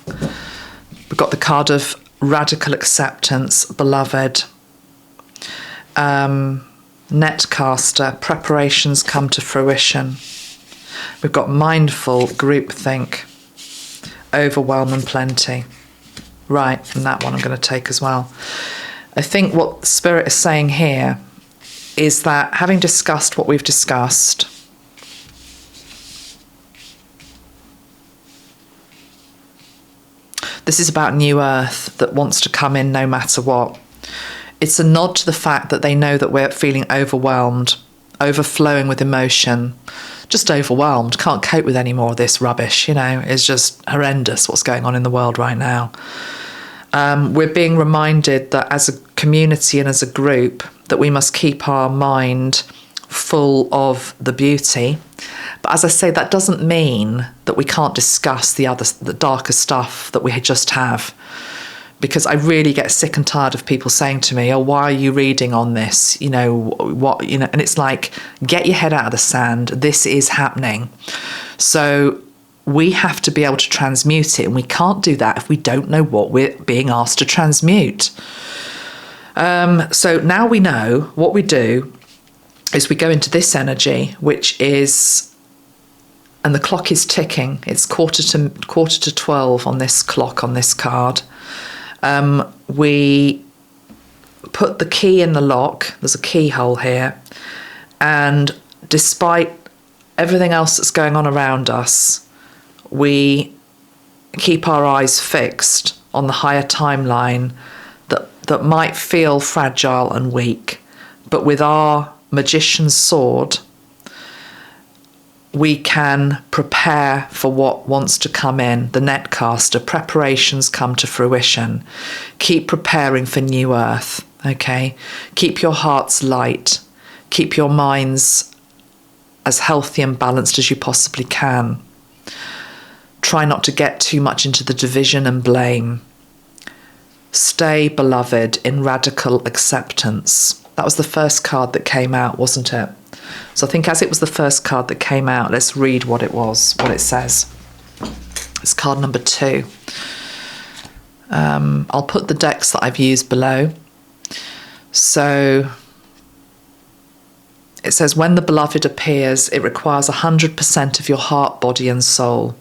We've got the card of radical acceptance, beloved. Netcaster, preparations come to fruition. We've got mindful, groupthink, overwhelm and plenty. Right, and that one I'm going to take as well. I think what Spirit is saying here is that having discussed what we've discussed, this is about New Earth that wants to come in no matter what. It's a nod to the fact that they know that we're feeling overwhelmed, overflowing with emotion, just overwhelmed, can't cope with any more of this rubbish, you know, it's just horrendous what's going on in the world right now. We're being reminded that as a community and as a group that we must keep our mind full of the beauty. But as I say, that doesn't mean that we can't discuss the darker stuff that we just have. Because I really get sick and tired of people saying to me, oh, why are you reading on this? You know, what, you know, and it's like, get your head out of the sand. This is happening. So we have to be able to transmute it. And we can't do that if we don't know what we're being asked to transmute. So now we know what we do is we go into this energy, which is, and the clock is ticking. It's quarter to 12 on this clock, on this card. We put the key in the lock. There's a keyhole here. And despite everything else that's going on around us, we keep our eyes fixed on the higher timeline that might feel fragile and weak. But with our magician's sword, we can prepare for what wants to come in. The netcaster, preparations come to fruition. Keep preparing for New Earth, okay? Keep your hearts light. Keep your minds as healthy and balanced as you possibly can. Try not to get too much into the division and blame. Stay, beloved, in radical acceptance. That was the first card that came out, wasn't it? So I think as it was the first card that came out, let's read what it was, what it says. It's card number 2. I'll put the decks that I've used below. So it says, when the beloved appears, it requires 100% of your heart, body and soul.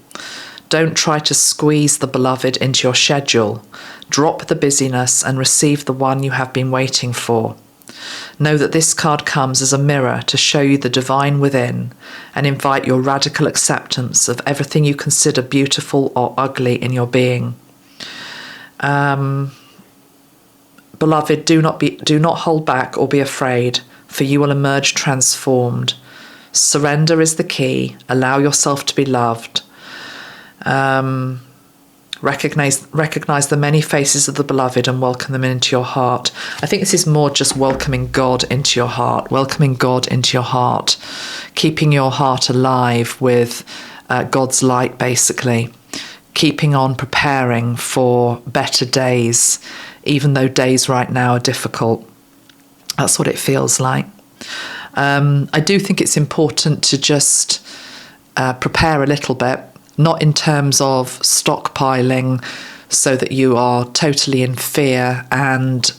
Don't try to squeeze the beloved into your schedule. Drop the busyness and receive the one you have been waiting for. Know that this card comes as a mirror to show you the divine within and invite your radical acceptance of everything you consider beautiful or ugly in your being. Beloved, do not hold back or be afraid, for you will emerge transformed. Surrender is the key. Allow yourself to be loved. Recognize the many faces of the beloved and welcome them into your heart. I think this is more just welcoming God into your heart, keeping your heart alive with God's light, basically. Keeping on preparing for better days, even though days right now are difficult. That's what it feels like. I do think it's important to just prepare a little bit, not in terms of stockpiling so that you are totally in fear and,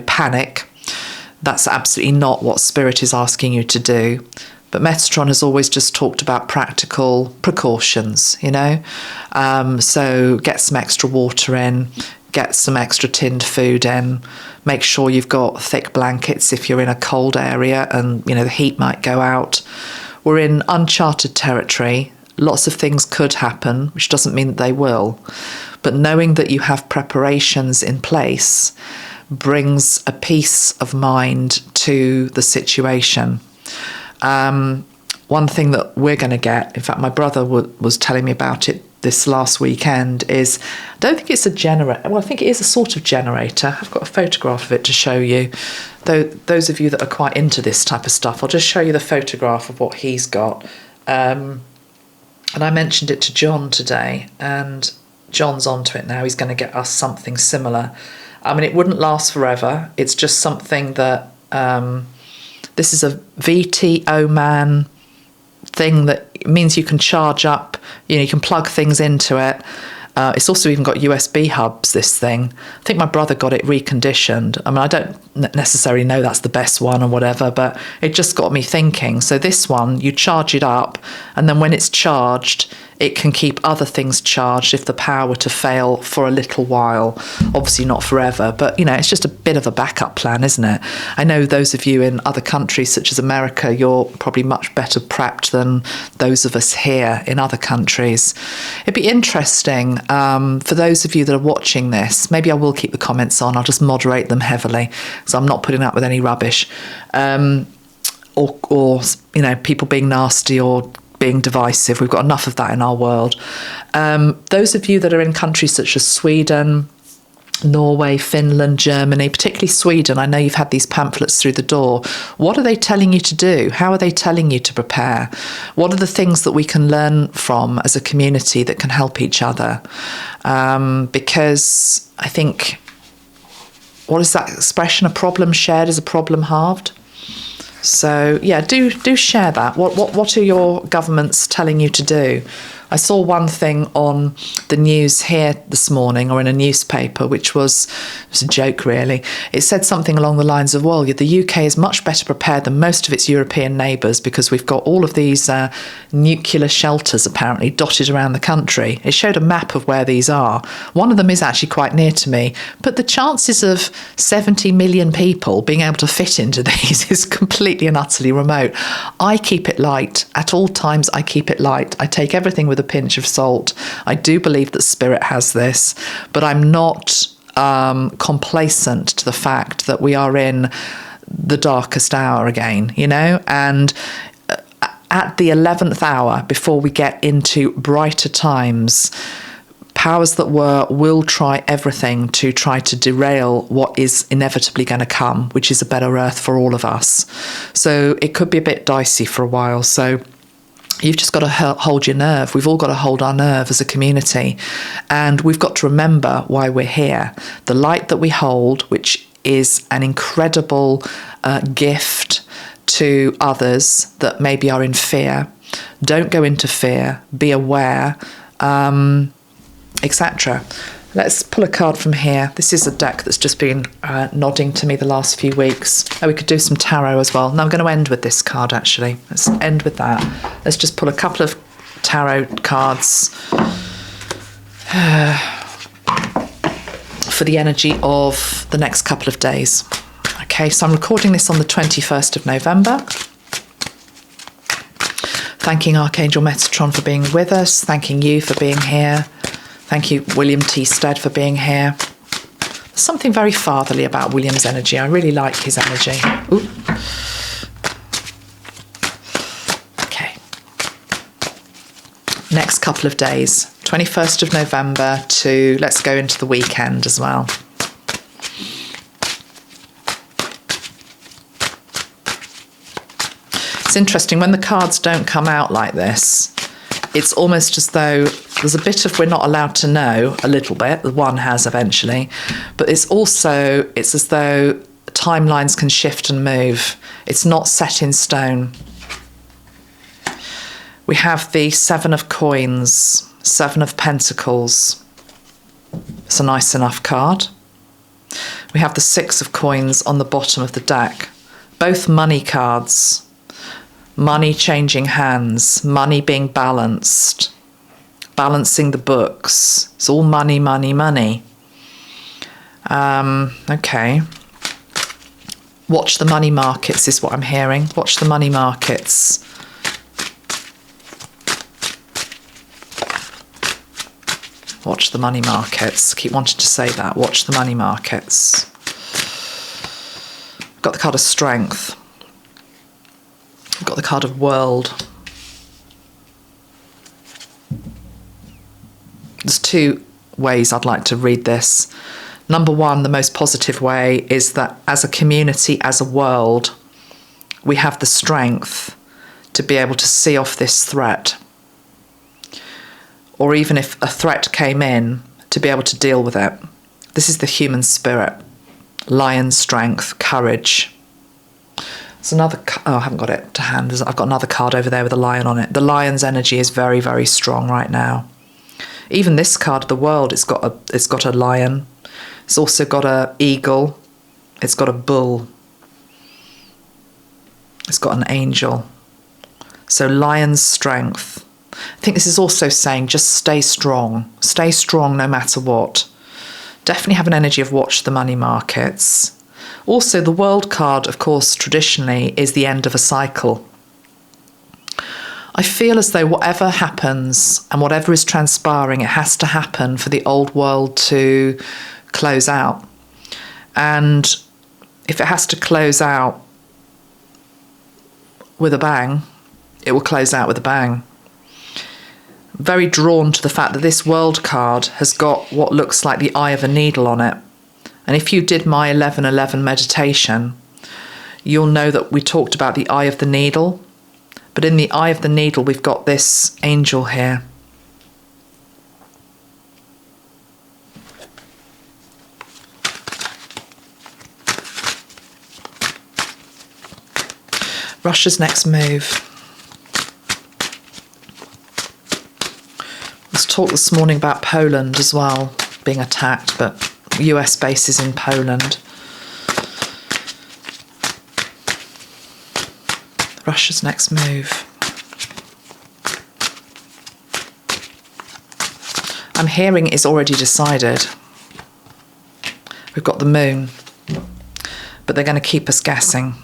panic. That's absolutely not what Spirit is asking you to do. But Metatron has always just talked about practical precautions, So get some extra water in, get some extra tinned food in, make sure you've got thick blankets if you're in a cold area and, the heat might go out. We're in uncharted territory. Lots of things could happen, which doesn't mean that they will. But knowing that you have preparations in place brings a peace of mind to the situation. One thing that we're going to get, in fact, my brother was telling me about it this last weekend, is I don't think it's a generator. Well, I think it is a sort of generator. I've got a photograph of it to show you. Though those of you that are quite into this type of stuff, I'll just show you the photograph of what he's got. And I mentioned it to John today, and John's onto it now. He's going to get us something similar. I mean, it wouldn't last forever. It's just something that this is a VTO man thing that means you can charge up, you can plug things into it. It's also even got USB hubs, this thing. I think my brother got it reconditioned. I mean, I don't necessarily know that's the best one or whatever, but it just got me thinking. So this one, you charge it up, and then when it's charged, it can keep other things charged if the power were to fail for a little while. Obviously not forever, but, it's just a bit of a backup plan, isn't it? I know those of you in other countries, such as America, you're probably much better prepped than those of us here in other countries. It'd be interesting for those of you that are watching this. Maybe I will keep the comments on. I'll just moderate them heavily, so I'm not putting up with any rubbish. Or people being nasty or being divisive. We've got enough of that in our world. Those of you that are in countries such as Sweden, Norway, Finland, Germany, particularly Sweden, I know you've had these pamphlets through the door. What are they telling you to do? How are they telling you to prepare? What are the things that we can learn from as a community that can help each other? Because I think, what is that expression? A problem shared is a problem halved. So yeah, do share that. What are your governments telling you to do? I saw one thing on the news here this morning, or in a newspaper, which was a joke, really. It said something along the lines of, well, the UK is much better prepared than most of its European neighbours because we've got all of these nuclear shelters, apparently, dotted around the country. It showed a map of where these are. One of them is actually quite near to me, but the chances of 70 million people being able to fit into these is completely and utterly remote. I keep it light. At all times, I keep it light. I take everything with a pinch of salt. I do believe that Spirit has this, but I'm not complacent to the fact that we are in the darkest hour again, and at the 11th hour, before we get into brighter times, powers that will try everything to try to derail what is inevitably going to come, which is a better earth for all of us. So it could be a bit dicey for a while. So You've just got to hold your nerve. We've all got to hold our nerve as a community. And we've got to remember why we're here. The light that we hold, which is an incredible gift to others that maybe are in fear. Don't go into fear. Be aware, etc. Let's pull a card from here. This is a deck that's just been nodding to me the last few weeks. Oh, we could do some tarot as well. Now I'm going to end with this card, actually. Let's end with that. Let's just pull a couple of tarot cards for the energy of the next couple of days. Okay, so I'm recording this on the 21st of November. Thanking Archangel Metatron for being with us. Thanking you for being here. Thank you, William T Stead, for being here. There's something very fatherly about William's energy. I really like his energy. Ooh. Okay. Next couple of days, 21st of November to, let's go into the weekend as well. It's interesting, when the cards don't come out like this, it's almost as though there's a bit of we're not allowed to know, a little bit, the one has eventually, but it's as though timelines can shift and move. It's not set in stone. We have the Seven of Coins, Seven of Pentacles. It's a nice enough card. We have the Six of Coins on the bottom of the deck. Both money cards. Money changing hands, money being balanced, balancing the books. It's all money, money, money. Okay. Watch the money markets is what I'm hearing. Watch the money markets. Watch the money markets. Keep wanting to say that. Watch the money markets. Got the card of Strength. I've got the card of World. There's two ways I'd like to read this. Number one, the most positive way is that as a community, as a world, we have the strength to be able to see off this threat. Or even if a threat came in, to be able to deal with it. This is the human spirit. Lion strength, courage. There's another, I haven't got it to hand. I've got another card over there with a lion on it. The lion's energy is very, very strong right now. Even this card, the World, it's got a lion. It's also got an eagle. It's got a bull. It's got an angel. So lion's strength. I think this is also saying just stay strong. Stay strong no matter what. Definitely have an energy of watch the money markets. Also, the World card, of course, traditionally is the end of a cycle. I feel as though whatever happens and whatever is transpiring, it has to happen for the old world to close out. And if it has to close out with a bang, it will close out with a bang. Very drawn to the fact that this World card has got what looks like the eye of a needle on it. And if you did my 11:11 meditation, you'll know that we talked about the eye of the needle. But in the eye of the needle, we've got this angel here. Russia's next move. Let's talk this morning about Poland as well, being attacked, but US bases in Poland. Russia's next move. I'm hearing is already decided. We've got the moon, but they're going to keep us guessing.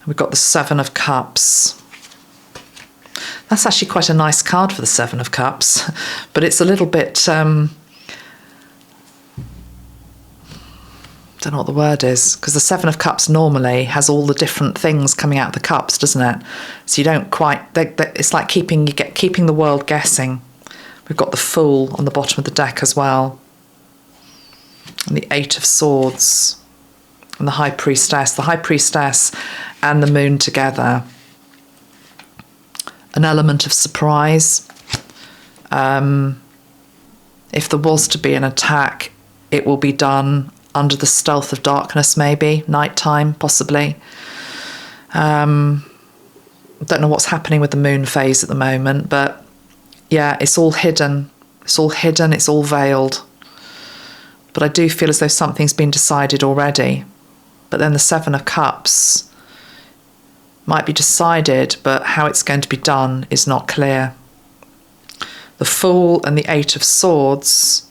We've got the Seven of Cups. That's actually quite a nice card for the Seven of Cups, but it's a little bit, don't know what the word is, because the Seven of Cups normally has all the different things coming out of the cups, doesn't it? So you don't quite, it's like keeping the world guessing. We've got the Fool on the bottom of the deck as well. And the Eight of Swords. and the High Priestess. The High Priestess and the moon together. An element of surprise. If there was to be an attack, it will be done under the stealth of darkness, maybe, nighttime, possibly. Don't know what's happening with the moon phase at the moment, but yeah, it's all hidden. It's all hidden, it's all veiled. But I do feel as though something's been decided already. But then the Seven of Cups might be decided, but how it's going to be done is not clear. The Fool and the Eight of Swords,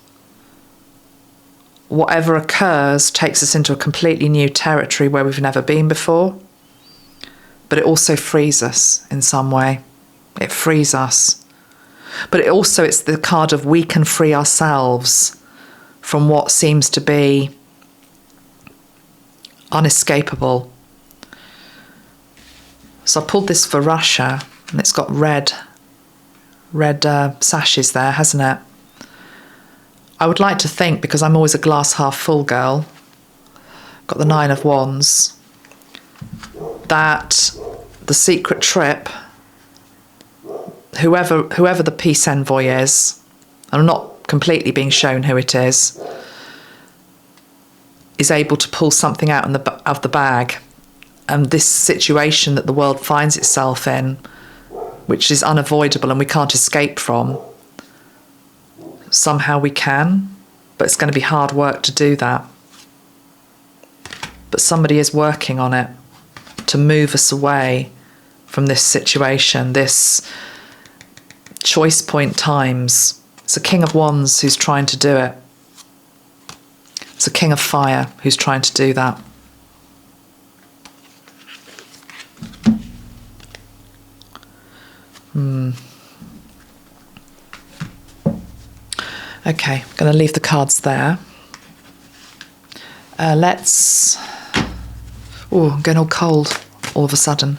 whatever occurs takes us into a completely new territory where we've never been before. But it also frees us in some way. It frees us. But it's the card of we can free ourselves from what seems to be unescapable. So I pulled this for Russia, and it's got red sashes there, hasn't it? I would like to think, because I'm always a glass half full girl, got the Nine of Wands, that the secret trip, whoever the peace envoy is, I'm not completely being shown who it is able to pull something out of the bag. And this situation that the world finds itself in, which is unavoidable and we can't escape from, somehow we can, but it's going to be hard work to do that. But somebody is working on it to move us away from this situation, this choice point times. It's a King of Wands who's trying to do it. It's a King of Fire who's trying to do that. Okay, I'm going to leave the cards there. I'm getting all cold all of a sudden.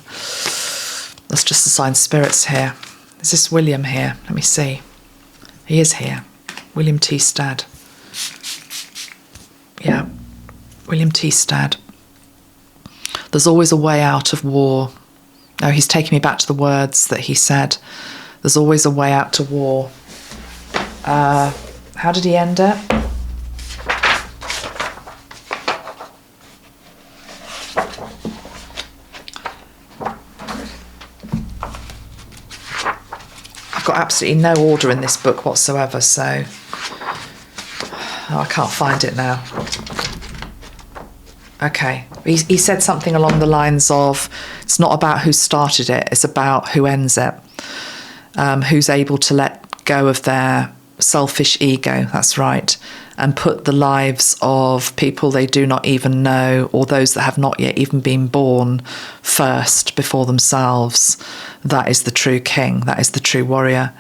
That's just the sign spirits here. Is this William here? Let me see. He is here. William T Stead. Yeah, William T Stead. There's always a way out of war. Oh, he's taking me back to the words that he said. There's always a way out to war. How did he end it? I've got absolutely no order in this book whatsoever, so I can't find it now. Okay, he said something along the lines of, it's not about who started it, it's about who ends it. Who's able to let go of their selfish ego, that's right, and put the lives of people they do not even know, or those that have not yet even been born, first before themselves. That is the true king, that is the true warrior.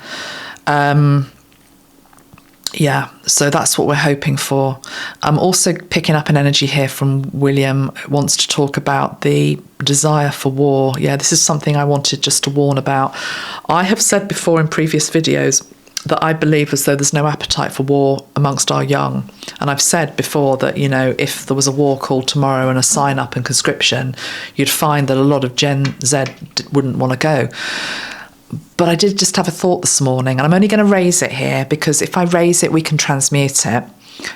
Yeah, so that's what we're hoping for. I'm also picking up an energy here from William, who wants to talk about the desire for war. Yeah, this is something I wanted just to warn about. I have said before in previous videos that I believe as though there's no appetite for war amongst our young. And I've said before that, you know, if there was a war called tomorrow and a sign up and conscription, you'd find that a lot of Gen Z wouldn't want to go. But I did just have a thought this morning, and I'm only going to raise it here because if I raise it, we can transmute it,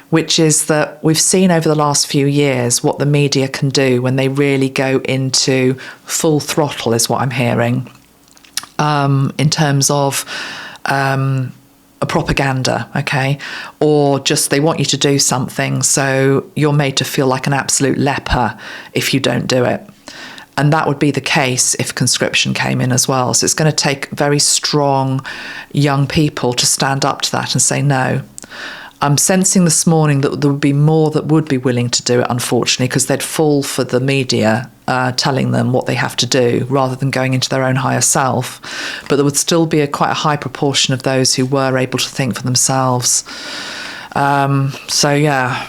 which is that we've seen over the last few years what the media can do when they really go into full throttle, is what I'm hearing, in terms of a propaganda, okay? Or just they want you to do something, so you're made to feel like an absolute leper if you don't do it. And that would be the case if conscription came in as well. So it's going to take very strong young people to stand up to that and say no. I'm sensing this morning that there would be more that would be willing to do it, unfortunately, because they'd fall for the media telling them what they have to do rather than going into their own higher self. But there would still be quite a high proportion of those who were able to think for themselves. So yeah,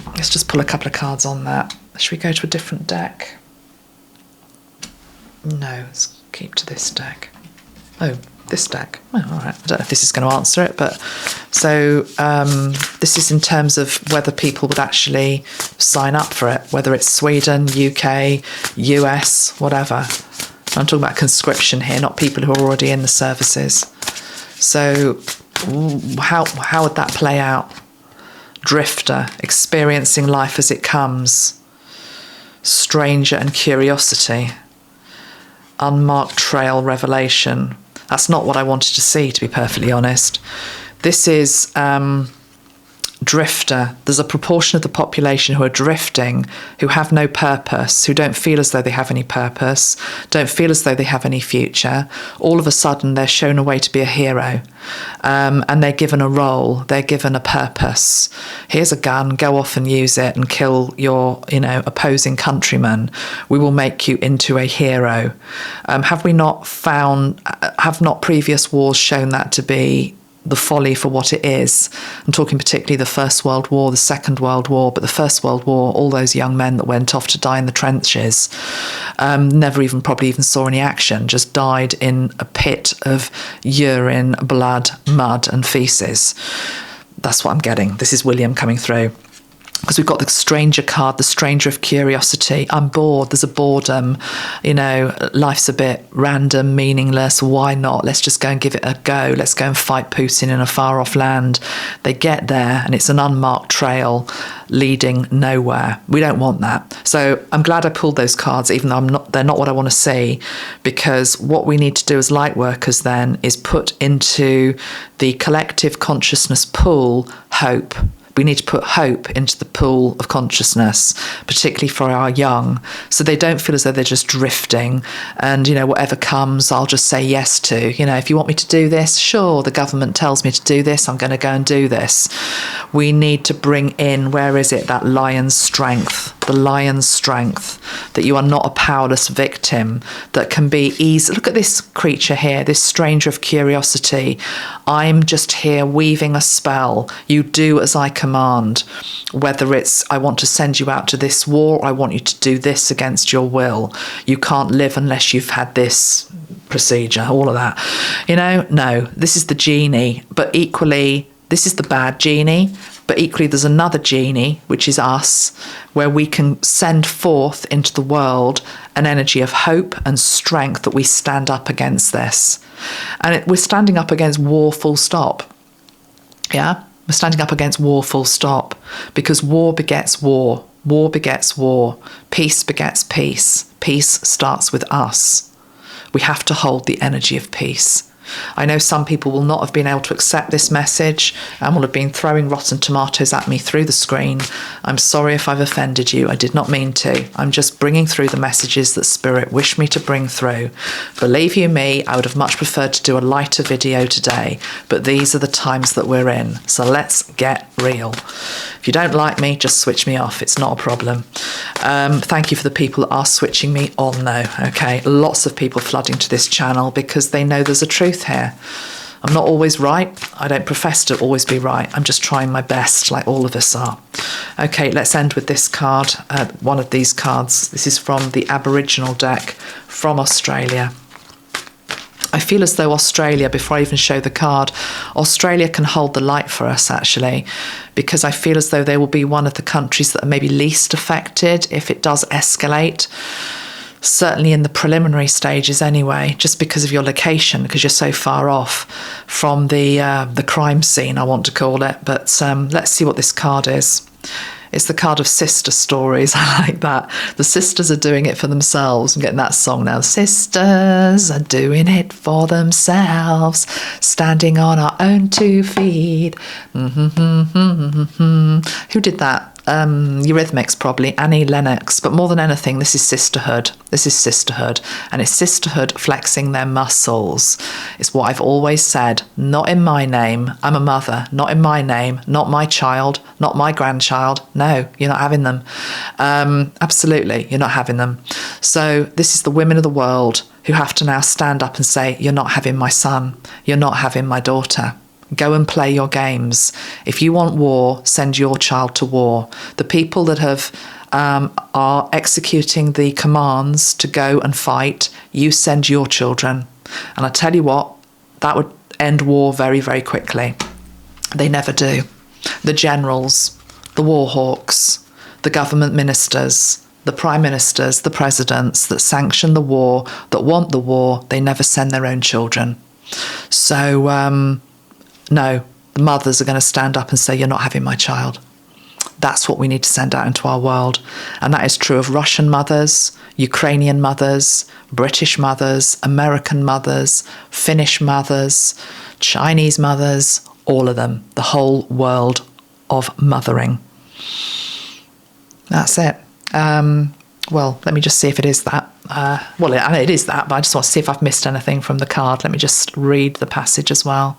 let's just pull a couple of cards on that. Should we go to a different deck? No, let's keep to this deck. Oh, This deck. Oh, all right. I don't know if this is going to answer it, but so this is in terms of whether people would actually sign up for it, whether it's Sweden, UK, US, whatever. I'm talking about conscription here, not people who are already in the services. So how would that play out? Drifter, experiencing life as it comes. Stranger and curiosity. Unmarked trail, revelation. That's not what I wanted to see, to be perfectly honest. This is drifter. There's a proportion of the population who are drifting, who have no purpose, who don't feel as though they have any purpose, don't feel as though they have any future. All of a sudden, they're shown a way to be a hero. And they're given a role, they're given a purpose. Here's a gun, go off and use it and kill your, opposing countrymen. We will make you into a hero. Have not previous wars shown that to be the folly for what it is? I'm talking particularly the First World War, the Second World War, but the First World War, all those young men that went off to die in the trenches, never probably even saw any action, just died in a pit of urine, blood, mud and faeces. That's what I'm getting. This is William coming through. Because we've got the stranger card, the stranger of curiosity. I'm bored, there's a boredom, life's a bit random, meaningless, why not? Let's just go and give it a go. Let's go and fight Putin in a far off land. They get there and it's an unmarked trail leading nowhere. We don't want that. So I'm glad I pulled those cards, even though they're not what I want to see, because what we need to do as light workers then is put into the collective consciousness pool hope. We need to put hope into the pool of consciousness, particularly for our young, so they don't feel as though they're just drifting and, whatever comes, I'll just say yes to. If you want me to do this, sure, the government tells me to do this, I'm going to go and do this. We need to bring in, that lion's strength, the lion's strength, that you are not a powerless victim, that can be easy. Look at this creature here, this stranger of curiosity. I'm just here weaving a spell. You do as I command, whether it's I want to send you out to this war, I want you to do this against your will. You can't live unless you've had this procedure, all of that. No, this is the genie, but equally, this is the bad genie, but equally there's another genie, which is us, where we can send forth into the world an energy of hope and strength that we stand up against this. And we're standing up against war full stop. Yeah? We're standing up against war full stop, because war begets war. War begets war. Peace begets peace. Peace starts with us. We have to hold the energy of peace. I know some people will not have been able to accept this message and will have been throwing rotten tomatoes at me through the screen. I'm sorry if I've offended you. I did not mean to. I'm just bringing through the messages that Spirit wished me to bring through. Believe you me, I would have much preferred to do a lighter video today, but these are the times that we're in. So let's get real. If you don't like me, just switch me off. It's not a problem. Thank you for the people that are switching me on though. Okay, lots of people flooding to this channel because they know there's a truth here. I'm not always right. I don't profess to always be right. I'm just trying my best, like all of us are. Okay, let's end with this card, one of these cards. This is from the Aboriginal deck from Australia. I feel as though Australia, before I even show the card, Australia can hold the light for us, actually, because I feel as though they will be one of the countries that are maybe least affected if it does escalate. Certainly in the preliminary stages anyway, just because of your location, because you're so far off from the crime scene, I want to call it. But let's see what this card is. It's the card of sister stories. I like that. The sisters are doing it for themselves. I'm getting that song now. The sisters are doing it for themselves, standing on our own 2 feet. Who did that? Eurythmics probably, Annie Lennox, but more than anything, this is sisterhood. This is sisterhood, and it's sisterhood flexing their muscles. It's what I've always said, not in my name. I'm a mother, not in my name, not my child, not my grandchild. No, you're not having them. Absolutely, you're not having them. So this is the women of the world who have to now stand up and say, you're not having my son, you're not having my daughter. Go and play your games. If you want war, send your child to war. The people that are executing the commands to go and fight, you send your children. And I tell you what, that would end war very, very quickly. They never do. The generals, the war hawks, the government ministers, the prime ministers, the presidents that sanction the war, that want the war, they never send their own children. So, no, the mothers are going to stand up and say, you're not having my child. That's what we need to send out into our world. And that is true of Russian mothers, Ukrainian mothers, British mothers, American mothers, Finnish mothers, Chinese mothers, all of them, the whole world of mothering. That's it. Well, let me just see if it is that. Well, it is that, but I just want to see if I've missed anything from the card. Let me just read the passage as well.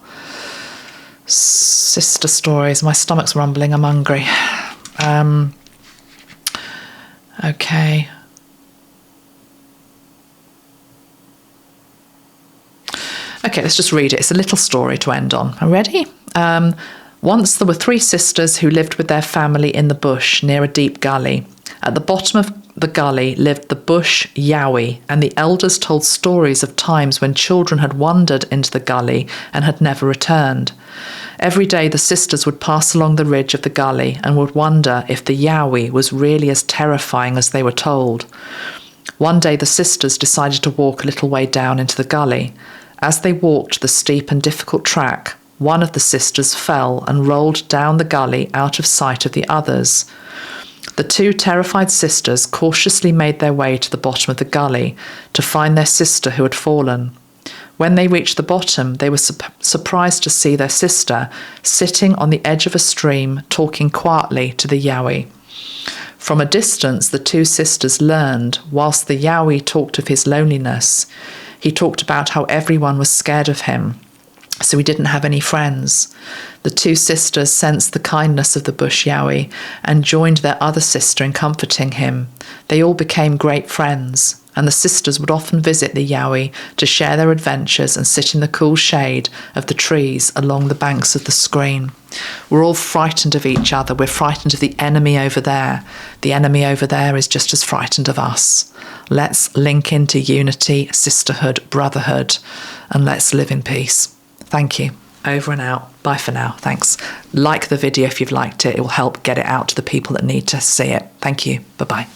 Sister stories. My stomach's rumbling. I'm hungry. Okay. Okay, let's just read it. It's a little story to end on. Are you ready? Once there were 3 sisters who lived with their family in the bush near a deep gully. At the bottom of the gully lived the bush yowie, and the elders told stories of times when children had wandered into the gully and had never returned. Every day the sisters would pass along the ridge of the gully and would wonder if the yowie was really as terrifying as they were told. One day the sisters decided to walk a little way down into the gully. As they walked the steep and difficult track, one of the sisters fell and rolled down the gully out of sight of the others. The 2 terrified sisters cautiously made their way to the bottom of the gully to find their sister who had fallen. When they reached the bottom, they were surprised to see their sister sitting on the edge of a stream, talking quietly to the yowie. From a distance, the 2 sisters learned, whilst the yowie talked of his loneliness, he talked about how everyone was scared of him, so he didn't have any friends. The 2 sisters sensed the kindness of the bush yowie and joined their other sister in comforting him. They all became great friends, and the sisters would often visit the yowie to share their adventures and sit in the cool shade of the trees along the banks of the stream. We're all frightened of each other. We're frightened of the enemy over there. The enemy over there is just as frightened of us. Let's link into unity, sisterhood, brotherhood, and let's live in peace. Thank you. Over and out. Bye for now. Thanks. Like the video if you've liked it. It will help get it out to the people that need to see it. Thank you. Bye-bye.